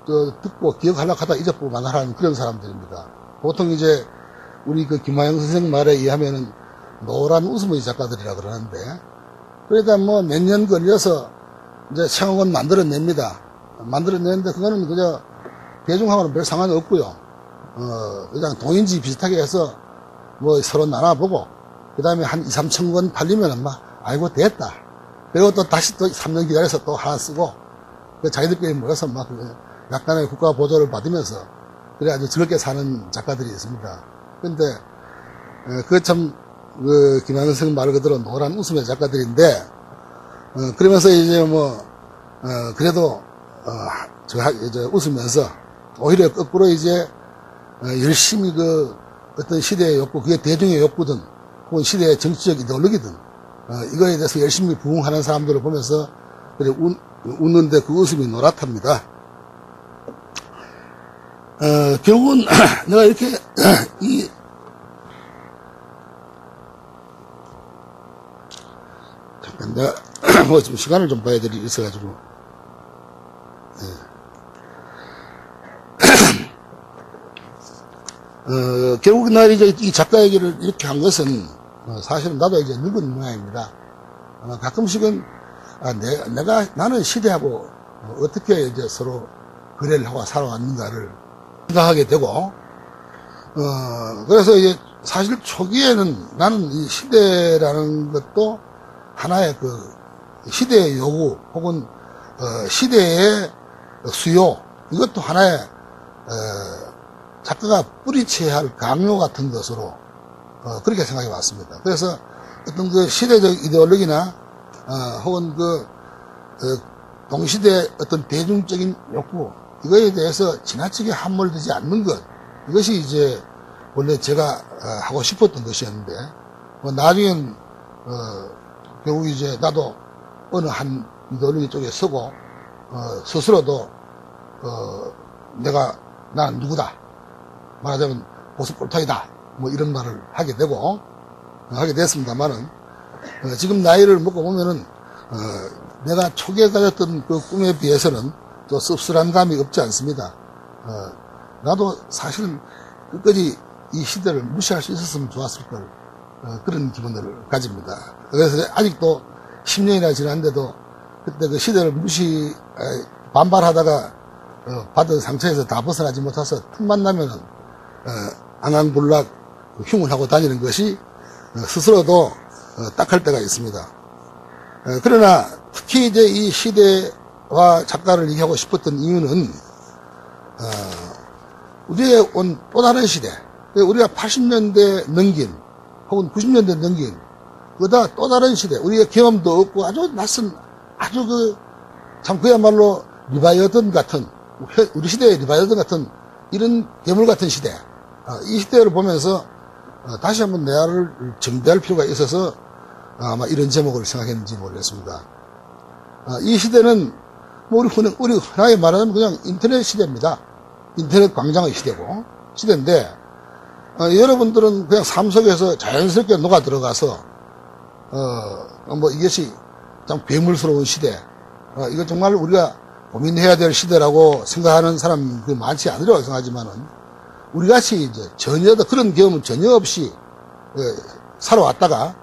듣고 기억하려고 하다 잊어보고 만나라는 그런 사람들입니다. 보통 이제 우리 김하영 선생 말에 의하면은 노란 웃음의 작가들이라 그러는데 그러니까 뭐 몇 년 걸려서 이제 책을 만들어냅니다. 만들어내는데 그거는 그냥 대중하고는 별 상관이 없고요. 그냥 동인지 비슷하게 해서 뭐 서로 나눠보고 그 다음에 한 2, 3천 권 팔리면은 막 아이고 됐다. 그리고 또 다시 또 3년 기다려서 또 하나 쓰고 자기들끼리 모여서 막 약간의 국가 보조를 받으면서 그래 아주 즐겁게 사는 작가들이 있습니다. 근데 김하영 선생 말 그대로 노란 웃음의 작가들인데 그러면서 이제 그래도 이제 웃으면서 오히려 거꾸로 이제 열심히 어떤 시대의 욕구, 그게 대중의 욕구든 혹은 시대의 정치적 이데올로기든 이거에 대해서 열심히 부응하는 사람들을 보면서 그래 웃는데 그 웃음이 노랗답니다. 결국은 내가 이렇게 잠깐 내가 좀 시간을 좀 봐야 될 일이 있어가지고 결국 나 이제 이 작가 얘기를 이렇게 한 것은 사실은 나도 이제 늙은 모양입니다. 가끔씩은 나는 시대하고 어떻게 이제 서로 거래를 하고 살아왔는가를 생각하게 되고 그래서 이제 사실 초기에는 나는 이 시대라는 것도 하나의 시대의 요구 혹은 시대의 수요, 이것도 하나의 작가가 뿌리쳐야 할 강요 같은 것으로 그렇게 생각해 왔습니다. 그래서 어떤 그 시대적 이데올로기나 혹은 동시대 어떤 대중적인 욕구, 이거에 대해서 지나치게 함몰되지 않는 것, 이것이 이제 원래 제가 하고 싶었던 것이었는데, 나중엔 결국 이제 나도 어느 한 이데올로기 쪽에 서고 스스로도 난 누구다, 말하자면 보수 꼴통이다, 뭐 이런 말을 하게 됐습니다만은 지금 나이를 먹고 보면은 내가 초기에 가졌던 그 꿈에 비해서는 또 씁쓸한 감이 없지 않습니다. 나도 사실은 끝까지 이 시대를 무시할 수 있었으면 좋았을 걸, 그런 기분을 가집니다. 그래서 아직도 10년이나 지났는데도 그때 그 시대를 반발하다가 받은 상처에서 다 벗어나지 못해서 틈만 나면은 앙앙불락 흉을 하고 다니는 것이 스스로도 딱할 때가 있습니다. 그러나 특히 이제 이 시대와 작가를 얘기하고 싶었던 이유는 우리의 온 또 다른 시대, 우리가 80년대 넘긴 혹은 90년대 넘긴 그보다 또 다른 시대, 우리의 경험도 없고 아주 낯선, 아주 참 그야말로 리바이어던 같은, 우리 시대의 리바이어던 같은 이런 괴물 같은 시대, 이 시대를 보면서 다시 한번 내화를 정비할 필요가 있어서 아마 이런 제목을 생각했는지 모르겠습니다. 이 시대는 뭐 우리 흔하게 말하자면 그냥 인터넷 시대입니다. 인터넷 광장의 시대인데 여러분들은 그냥 삶 속에서 자연스럽게 녹아 들어가서 뭐 이것이 참 괴물스러운 시대, 이거 정말 우리가 고민해야 될 시대라고 생각하는 사람이 많지 않으리라고 생각하지만은 우리같이 이제 전혀 그런 경험은 전혀 없이 살아왔다가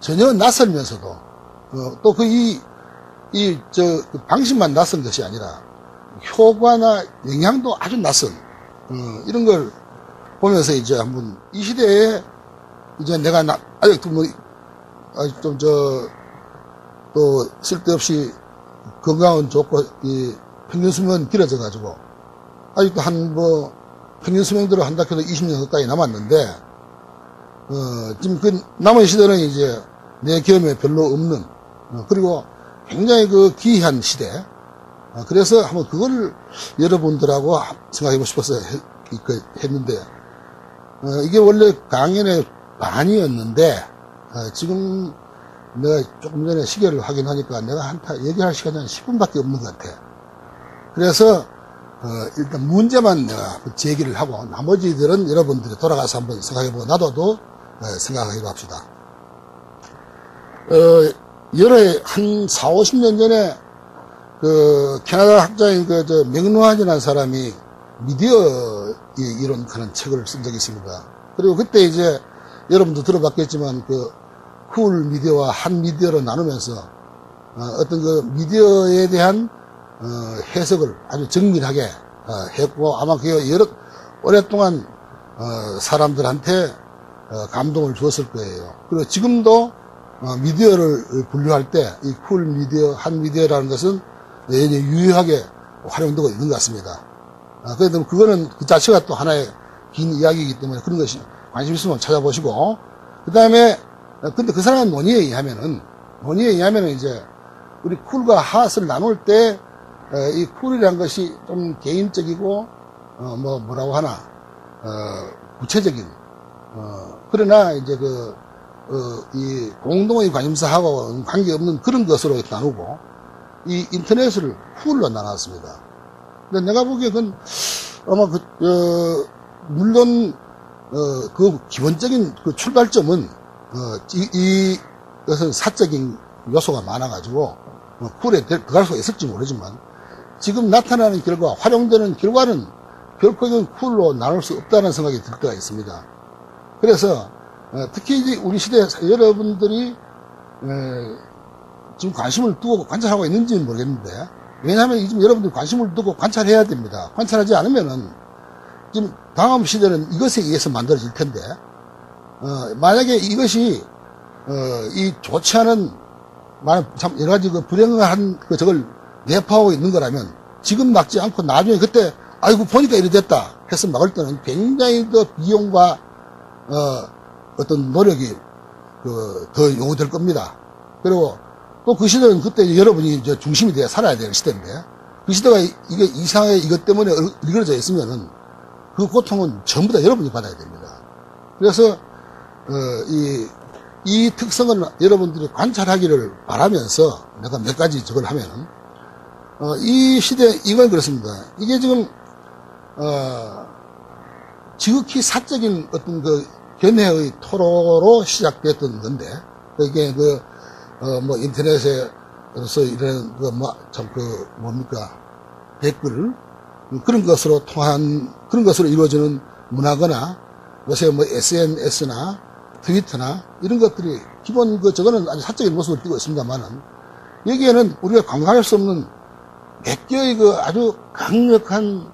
전혀 낯설면서도 또 방식만 낯선 것이 아니라 효과나 영향도 아주 낯선 이런 걸 보면서 이제 한번 이 시대에 이제 내가 아직도 또 쓸데없이 건강은 좋고 이 평균 수명은 길어져 가지고 아직도 평균 수명대로 한다 해도 20년 가까이 남았는데 지금 그 남은 시대는 이제 내 경험에 별로 없는 그리고 굉장히 기이한 시대. 그래서 한번 그걸 여러분들하고 생각해보고 싶어서 했는데 이게 원래 강연의 반이었는데 지금 내가 조금 전에 시계를 확인하니까 내가 얘기할 시간이 한 10분밖에 없는 것 같아. 그래서 일단 문제만 내가 제기를 하고 나머지들은 여러분들이 돌아가서 한번 생각해보고 나도 생각해보 합시다. 한 4, 50년 전에 캐나다 학자인 맥루한이라는 사람이 미디어 이론 그런 책을 쓴 적이 있습니다. 그리고 그때 이제 여러분도 들어봤겠지만 쿨 미디어와 한 미디어로 나누면서 어떤 미디어에 대한 해석을 아주 정밀하게 했고 아마 그게 오랫동안 사람들한테 감동을 주었을 거예요. 그리고 지금도 미디어를 분류할 때 이 쿨 미디어, 한 미디어라는 것은 여전히 유효하게 활용되고 있는 것 같습니다. 그래도 그거는 그 자체가 또 하나의 긴 이야기이기 때문에 그런 것이 관심 있으면 찾아보시고 그 다음에 근데 그 사람의 논의에 의하면은 이제 우리 쿨과 핫을 나눌 때 이 쿨이라는 것이 좀 개인적이고 뭐라고 하나 구체적인 그러나 이제 이 공동의 관심사하고 관계없는 그런 것으로 나누고 이 인터넷을 쿨로 나눴습니다. 근데 내가 보기에 그건 아마 물론 기본적인 출발점은 이것은 사적인 요소가 많아가지고 쿨에 들어갈 수가 있을지 모르지만 지금 나타나는 결과, 활용되는 결과는 결코 이건 쿨로 나눌 수 없다는 생각이 들 때가 있습니다. 그래서 특히 이제 우리 시대 여러분들이 지금 관심을 두고 관찰하고 있는지는 모르겠는데 왜냐하면 지금 여러분들이 관심을 두고 관찰해야 됩니다. 관찰하지 않으면은 지금 다음 시대는 이것에 의해서 만들어질 텐데 만약에 이것이 이 좋지 않은 참 여러 가지 불행한 저걸 내포하고 있는 거라면 지금 막지 않고 나중에 그때 아이고 보니까 이래 됐다 해서 막을 때는 굉장히 더 비용과 어떤 노력이 더 요구될 겁니다. 그리고 또 그 시대는 그때 여러분이 이제 중심이 되어 살아야 될 시대인데 그 시대가 이게 이상하게 이것 때문에 일그러져 있으면은 그 고통은 전부 다 여러분이 받아야 됩니다. 그래서 이 특성을 여러분들이 관찰하기를 바라면서 내가 몇 가지 저걸 하면은 이 시대 이건 그렇습니다. 이게 지금 지극히 사적인 어떤 그 견해의 토로로 시작됐던 건데 이게 뭐 인터넷에서 이런 뭡니까 댓글 그런 것으로 통한 그런 것으로 이루어지는 문화거나 요새 뭐 SNS나 트위터나 이런 것들이 기본 저거는 아주 사적인 모습을 띠고 있습니다만은 여기에는 우리가 간과할 수 없는 몇 개의 아주 강력한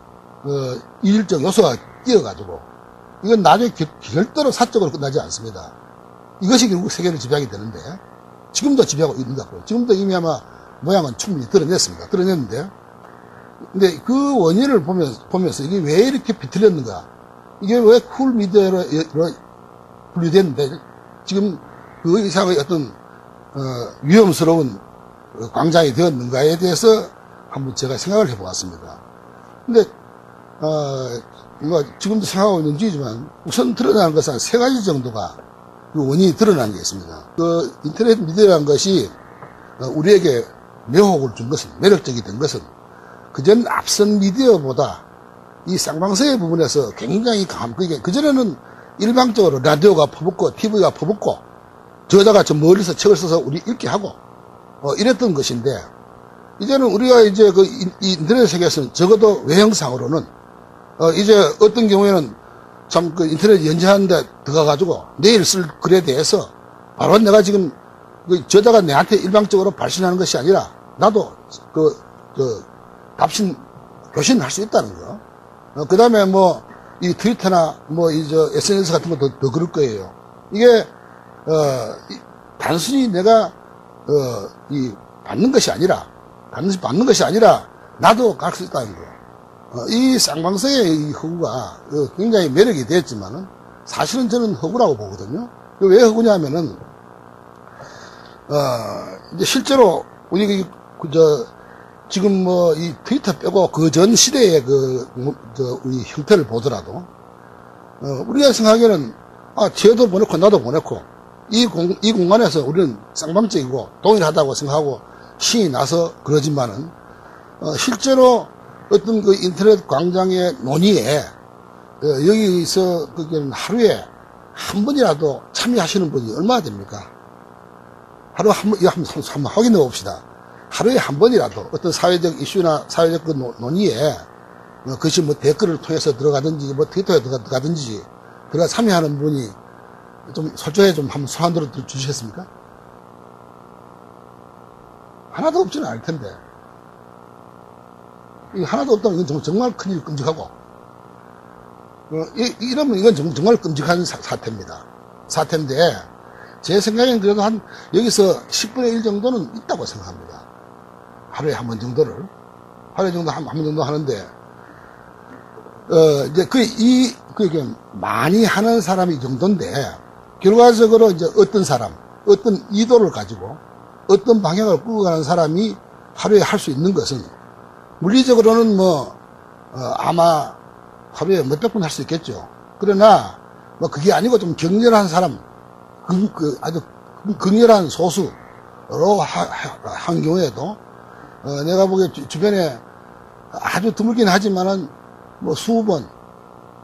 일적 요소가 끼어가지고 이건 나중에 절대로 사적으로 끝나지 않습니다. 이것이 결국 세계를 지배하게 되는데 지금도 지배하고 있는 것 같고요. 지금도 이미 아마 모양은 충분히 드러냈습니다. 드러냈는데 근데 그 원인을 보면서 이게 왜 이렇게 비틀렸는가 이게 왜 쿨 미디어로 분류됐는데 지금 그 이상의 어떤 위험스러운 광장이 되었는가에 대해서 한번 제가 생각을 해보았습니다. 근데 뭐 지금도 생각하고 있는 중이지만 우선 드러나는 것은 한 3가지 정도가 그 원인이 드러나는 게 있습니다. 그 인터넷 미디어라는 것이 우리에게 매혹을 준 것은 매력적이 된 것은 그전 앞선 미디어보다 이 쌍방세의 부분에서 굉장히 강한 그게 그전에는 일방적으로 라디오가 퍼붓고 TV가 퍼붓고 저자가 저 멀리서 책을 써서 우리 읽게 하고 이랬던 것인데 이제는 우리가 이제 그 인터넷 세계에서는 적어도 외형상으로는 이제 어떤 경우에는 참 그 인터넷 연재하는데 들어가가지고 내일 쓸 글에 대해서 바로 내가 지금 그 저자가 내한테 일방적으로 발신하는 것이 아니라 나도 교신할 수 있다는 거. 그 다음에 뭐 이 트위터나 뭐 SNS 같은 것도 더 그럴 거예요. 이게 단순히 내가 받는 것이 아니라 나도 갈 수 있다는 거. 이 쌍방성의 이 허구가 굉장히 매력이 됐지만은 사실은 저는 허구라고 보거든요. 왜 허구냐면은 이제 실제로 우리 지금 뭐 이 트위터 빼고 그 전 시대의 우리 형태를 보더라도 우리가 생각하기에는 쟤도 보냈고 나도 보냈고 이 공간에서 우리는 쌍방적이고 동일하다고 생각하고 신이 나서 그러지만은 실제로 어떤 그 인터넷 광장의 논의에 여기서 하루에 한 번이라도 참여하시는 분이 얼마나 됩니까? 하루 한번 확인해 봅시다. 하루에 한 번이라도 어떤 사회적 이슈나 사회적 그 논의에 그것이 뭐 댓글을 통해서 들어가든지 뭐 트위터에 들어가든지 들어가 참여하는 분이 좀 솔직하게 좀 한번 손 한 들어 주시겠습니까? 하나도 없지는 않을 텐데. 하나도 없다면 이건 정말 큰일 끔찍하고 이러면 이건 정말 끔찍한 사태인데 제 생각에는 그래도 여기서 10분의 1 정도는 있다고 생각합니다. 하루에 한 번 정도를 하루에 한 번 정도 하는데 이제 그게 많이 하는 사람이 이 정도인데 결과적으로 이제 어떤 사람 어떤 의도를 가지고 어떤 방향을 끌고 가는 사람이 하루에 할 수 있는 것은 물리적으로는 아마 하루에 몇백 분 할 수 있겠죠. 그러나 그게 아니고 좀 격렬한 사람 아주 극렬한 소수로 한 경우에도 내가 보기에 주변에 아주 드물긴 하지만은 수번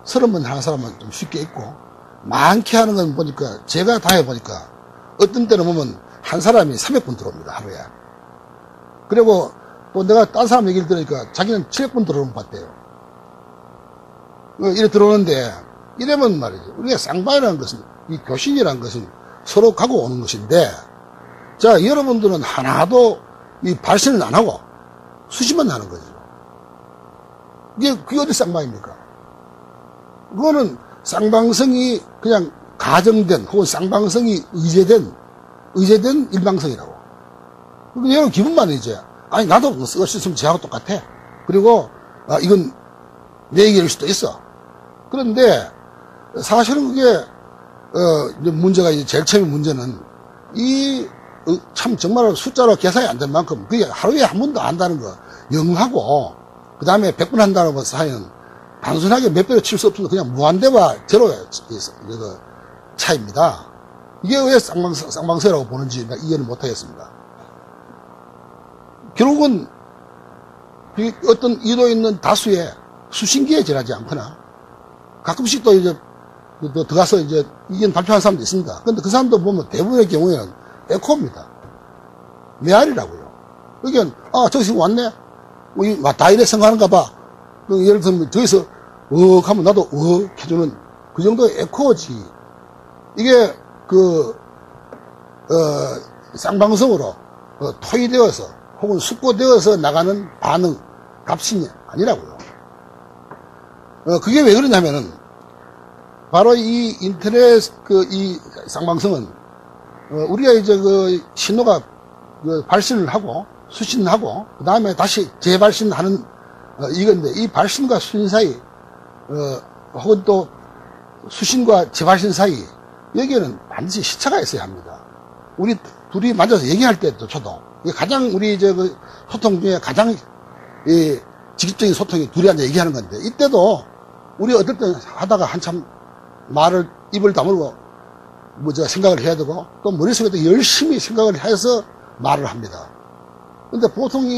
30번 하는 사람은 좀 쉽게 있고 많게 하는 건 보니까 제가 다 해보니까 어떤 때는 보면 한 사람이 300분 들어옵니다. 하루에. 그리고 또 내가 딴 사람 얘기를 들으니까 자기는 700분 들어오는 것 같대요. 이래 들어오는데 이러면 말이죠. 우리가 쌍방이라는 것은 이 교신이라는 것은 서로 가고 오는 것인데 자 여러분들은 하나도 이 발신을 안 하고 수시만 하는 거죠. 그게 어디 쌍방입니까? 그거는 쌍방성이 그냥 가정된 혹은 쌍방성이 의제된 일방성이라고. 여러분 기분만 이제 아니 나도 쓸 수 있으면 쟤하고 똑같아. 그리고, 이건 내 얘기일 수도 있어. 그런데, 사실은 그게, 이제 문제가, 이제 제일 처음에 문제는, 참 정말 숫자로 계산이 안 된 만큼, 그게 하루에 한 번도 안 한다는 거, 영하고, 그 다음에 100번 한다는 것 사이는, 단순하게 몇 배로 칠 수 없어서 그냥 무한대와 제로의 차이입니다. 이게 왜 쌍방세라고 보는지 이해는 못하겠습니다. 결국은 어떤 의도 있는 다수의 수신기에 지나지 않거나 가끔씩 또 이제 들어가서 이제 의견 발표하는 사람도 있습니다. 근데 그 사람도 보면 대부분의 경우에는 에코입니다. 메아리라고요. 그러니까 저기서 왔네? 다 이래 생각하는가 봐. 예를 들면 저기서 하면 나도 해주는 그 정도의 에코지. 이게 쌍방성으로 토의되어서 혹은 숙고되어서 나가는 반응, 값이 아니라고요. 그게 왜 그러냐면은 바로 이 인터넷 이 쌍방성은 우리가 이제 신호가 발신을 하고 수신하고 그 다음에 다시 재발신하는 이건데 이 발신과 수신 사이 혹은 또 수신과 재발신 사이 여기에는 반드시 시차가 있어야 합니다. 우리 둘이 만나서 얘기할 때조차도 가장 우리 소통 중에 가장 직접적인 소통이 둘이 앉아 얘기하는 건데 이때도 우리 어떨 때 하다가 한참 말을 입을 다물고 생각을 해야 되고 또 머릿속에도 열심히 생각을 해서 말을 합니다. 근데 보통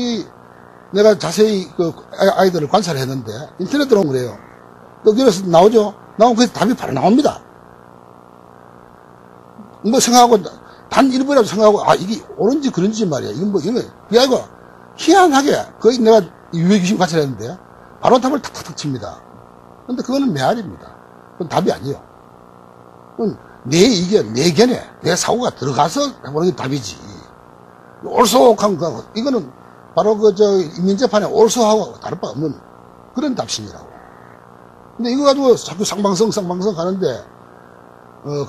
내가 자세히 아이들을 관찰을 했는데 인터넷 들어오면 그래요. 또 그래서 나오죠. 나오면 그 답이 바로 나옵니다. 생각하고 단 1분이라도 생각하고 이게 옳은지 그런지 말이야. 이건 그게 아니고 희한하게 거의 내가 유해귀신 관찰했는데 바로 답을 탁탁탁 칩니다. 근데 그거는 메아리입니다. 그건 답이 아니에요. 그건 내 의견, 내 견해, 내 사고가 들어가서 해보는 게 답이지. 올소한 거하고 이거는 바로 인민재판에 올소하고 다를 바 없는 그런 답심이라고. 근데 이거 가지고 자꾸 쌍방성 가는데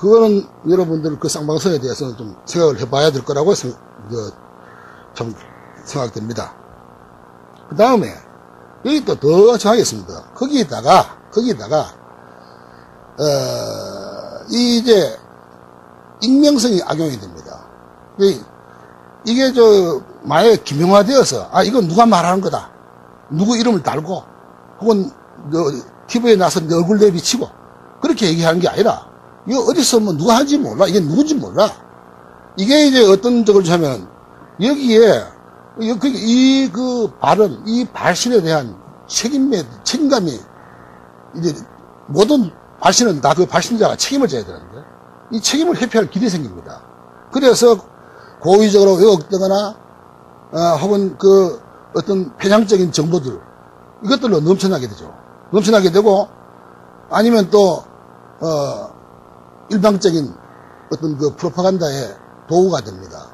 그거는 여러분들 그 쌍방성에 대해서는 좀 생각을 해봐야 될 거라고 좀 생각됩니다. 그 다음에 여기 또 더 정하겠습니다. 거기다가 이제 익명성이 악용이 됩니다. 이게 만약에 기명화되어서 이건 누가 말하는 거다. 누구 이름을 달고 혹은 TV에 나서 내 얼굴 내비치고 그렇게 얘기하는 게 아니라 이거 어디서 누가 하는지 몰라. 이게 누군지 몰라. 이게 이제 어떤 적을 하면 여기에 발언, 이 발신에 대한 책임감이 이제 모든 발신은 다 그 발신자가 책임을 져야 되는데 이 책임을 회피할 길이 생깁니다. 그래서 고의적으로 왜곡되거나 혹은 어떤 편향적인 정보들 이것들로 넘쳐나게 되죠. 넘쳐나게 되고 아니면 또 일방적인 어떤 프로파간다의 도구가 됩니다.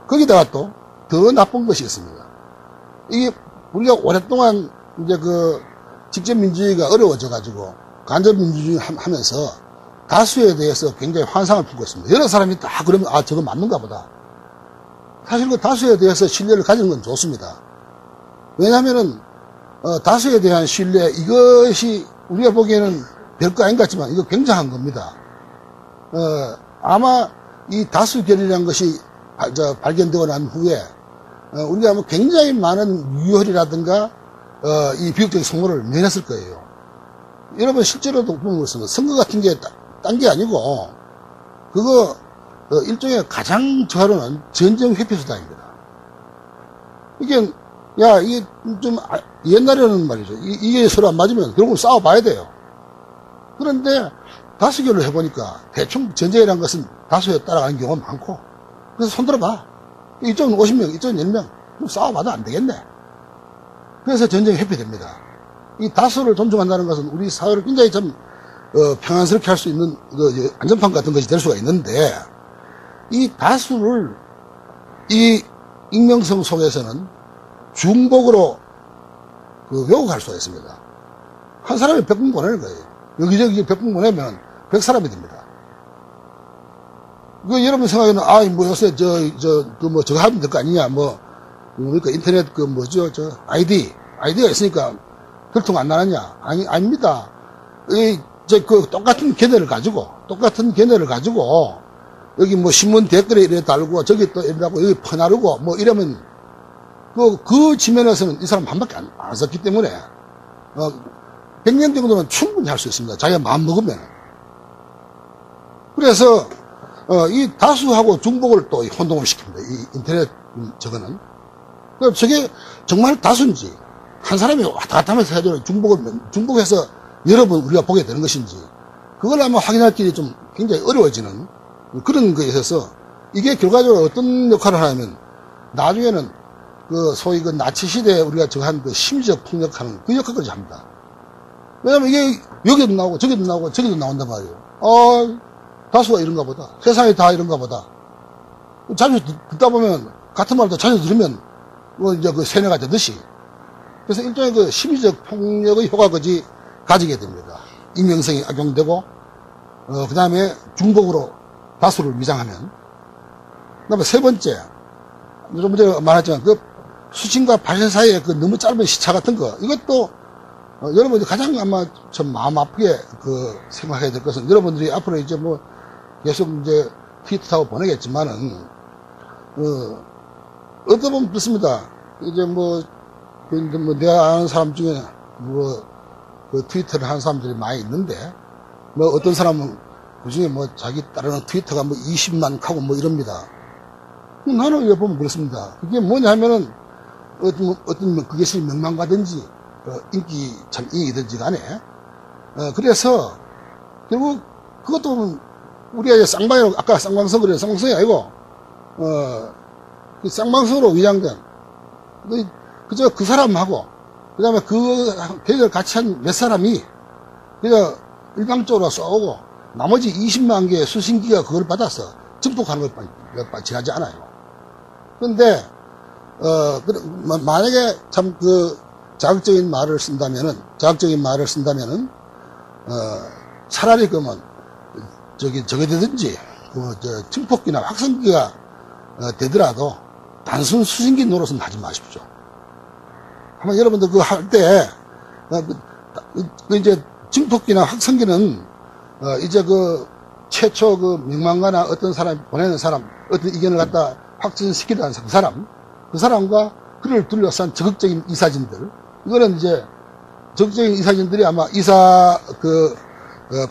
거기다가 또 더 나쁜 것이 있습니다. 이게 우리가 오랫동안 이제 직접 민주주의가 어려워져 가지고 간접 민주주의 하면서 다수에 대해서 굉장히 환상을 품고 있습니다. 여러 사람이 다 그러면 저거 맞는가 보다. 사실 다수에 대해서 신뢰를 가지는 건 좋습니다. 왜냐하면은 다수에 대한 신뢰 이것이 우리가 보기에는 별거 아닌 것 같지만 이거 굉장한 겁니다. 아마 이 다수결이라는 것이 발견되고 난 후에 우리가 굉장히 많은 유혈이라든가 이 비극적인 성모를 면했을 거예요. 여러분 실제로도 보면 선거 같은 게 딴 게 아니고 그거 일종의 가장 저하로는 전쟁 회피 수단입니다. 이게 좀 옛날에는 말이죠. 이게 서로 안 맞으면 결국은 싸워봐야 돼요. 그런데 다수결을 해보니까 대충 전쟁이라는 것은 다수에 따라가는 경우가 많고 그래서 손들어봐. 이쪽은 50명, 이쪽은 10명. 그럼 싸워봐도 안 되겠네. 그래서 전쟁이 회피됩니다. 이 다수를 존중한다는 것은 우리 사회를 굉장히 좀 평안스럽게 할 수 있는 안전판 같은 것이 될 수가 있는데 이 다수를 이 익명성 속에서는 중복으로 왜곡할 수가 있습니다. 한 사람이 100분 보내는 거예요. 여기저기 100분 보내면 100사람이 됩니다. 여러분 생각에는 요새 저거 하면 될 거 아니냐 그러니까 인터넷 그 뭐죠, 아이디가 있으니까 결통 안 나느냐? 아닙니다. 그 똑같은 견해를 가지고, 여기 뭐 신문 댓글에 이래 달고, 저기 또 이러고, 여기 퍼나르고, 뭐 이러면, 그 지면에서는 이 사람 한 밖에 안 썼기 때문에, 100년 정도는 충분히 할 수 있습니다. 자기가 마음 먹으면. 그래서, 이 다수하고 중복을 또 혼동을 시킵니다. 이 인터넷 저거는. 그럼 저게 정말 다수인지, 한 사람이 왔다 갔다 하면서 해도 중복해서 여러 번 우리가 보게 되는 것인지, 그걸 아마 확인할 길이 좀 굉장히 어려워지는 그런 거에 있어서, 이게 결과적으로 어떤 역할을 하냐면, 나중에는 소위 나치 시대에 우리가 정한 심리적 폭력하는 그 역할까지 합니다. 왜냐면 이게 여기도 나오고 저기도 나오고 저기도 나온단 말이에요. 다수가 이런가 보다. 세상이 다 이런가 보다. 자주 듣다 보면, 같은 말도 자주 들으면, 이제 세뇌가 되듯이. 그래서 일종의 심리적 폭력의 효과까지 가지게 됩니다. 익명성이 악용되고, 그 다음에 중복으로 다수를 위장하면. 그 다음에 세 번째, 좀 전에 말했지만, 수신과 발신 사이에 너무 짧은 시차 같은 거, 이것도, 여러분들이 가장 아마 좀 마음 아프게 생각해야 될 것은, 여러분들이 앞으로 이제 계속 이제 트위터 타고 보내겠지만은, 어떻게 보면 그렇습니다. 이제 내가 아는 사람 중에 트위터를 하는 사람들이 많이 있는데, 어떤 사람은 그 중에 자기 따르는 트위터가 20만 하고 이럽니다. 나는 이거 보면 그렇습니다. 그게 뭐냐면은, 어떤 그것이 명망가든지, 인기이든지 간에, 그래서, 결국, 그것도 우리가 이제 아까 쌍방성이 아니고, 그 쌍방성으로 위장된, 그저 그 사람하고, 그 다음에 걔를 같이 한 몇 사람이, 그냥 일방적으로 쏘고, 나머지 20만 개의 수신기가 그걸 받아서 증폭하는 걸 지나지 않아요. 그런데, 만약에 참 자극적인 말을 쓴다면은, 차라리 저게 되든지, 증폭기나 확성기가 되더라도, 단순 수신기 노릇은 하지 마십시오. 아마 여러분들 할 때, 이제 증폭기나 확성기는, 이제 최초 명망가나 어떤 사람, 보내는 사람, 어떤 의견을 갖다 확진시키는 그 사람과 그를 둘러싼 적극적인 이사진들, 이거는 이제 적극적인 이사진들이 아마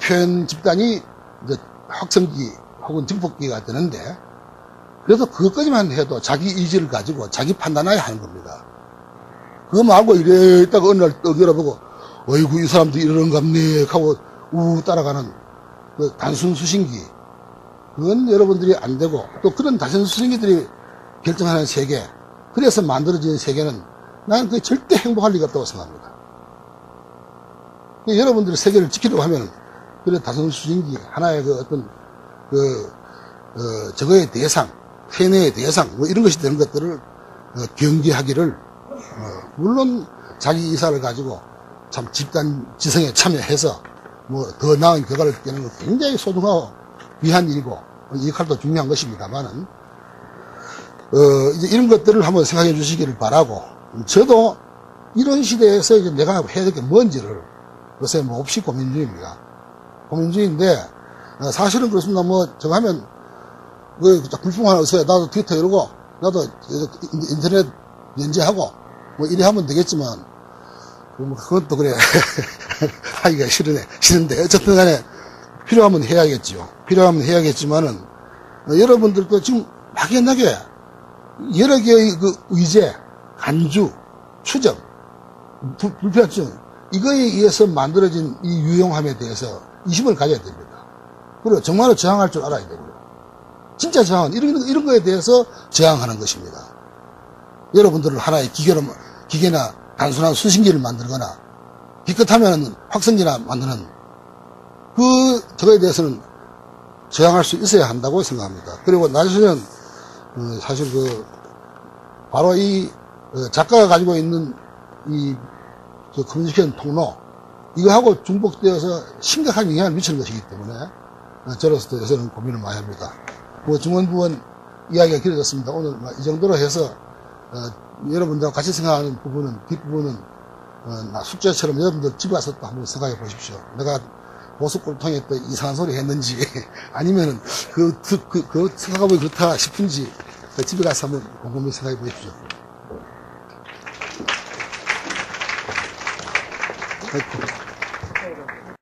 표현 집단이 이제 확성기 혹은 증폭기가 되는데, 그래서 그것까지만 해도 자기 의지를 가지고 자기 판단해야 하는 겁니다. 그거 말고 이래 있다가 어느 날 떡 열어보고, 어이구, 이 사람들이 이러는갑네 하고 따라가는 단순 수신기. 그건 여러분들이 안 되고, 또 그런 단순 수신기들이 결정하는 세계, 그래서 만들어진 세계는 나는 그게 절대 행복할 리가 없다고 생각합니다. 여러분들이 세계를 지키려고 하면, 그런 단순 수신기, 하나의 저거의 대상, 세뇌의 대상, 이런 것이 되는 것들을 경계하기를, 물론 자기 의사를 가지고 참 집단 지성에 참여해서 더 나은 결과를 내는 건 굉장히 소중하고 귀한 일이고, 이 역할도 중요한 것입니다만은, 이제 이런 것들을 한번 생각해 주시기를 바라고, 저도 이런 시대에서 이제 내가 해야 될 게 뭔지를 요새 없이 고민 중입니다. 고민 중인데, 사실은 그렇습니다. 저거 하면, 불평 하나 없어요. 나도 트위터 이러고, 나도 인터넷 연재하고, 이래 하면 되겠지만, 그건 또 그래. 하기가 싫은데, 어쨌든 간에, 필요하면 해야겠지요. 필요하면 해야겠지만은, 여러분들도 지금 막연하게, 여러 개의 의제, 간주, 추정, 불편증, 이거에 의해서 만들어진 이 유용함에 대해서 의심을 가져야 됩니다. 그리고 정말로 저항할 줄 알아야 되고요. 진짜 저항은 이런 거에 대해서 저항하는 것입니다. 여러분들을 하나의 기계나 단순한 수신기를 만들거나, 기껏하면 확성기나 만드는 저거에 대해서는 저항할 수 있어야 한다고 생각합니다. 그리고 나중에는 사실 바로 이 작가가 가지고 있는 커뮤니케이션 통로, 이거하고 중복되어서 심각한 영향을 미치는 것이기 때문에 저로서도 요새는 고민을 많이 합니다. 중원부원 이야기가 길어졌습니다. 오늘 이 정도로 해서 여러분들과 같이 생각하는 부분은, 뒷부분은, 나 숙제처럼 여러분들 집에 가서 또 한번 생각해 보십시오. 내가 보석골 통해 또 이상한 소리 했는지, 아니면은, 생각하면 그렇다 싶은지, 집에 가서 한번 곰곰이 생각해 보십시오. 아이고.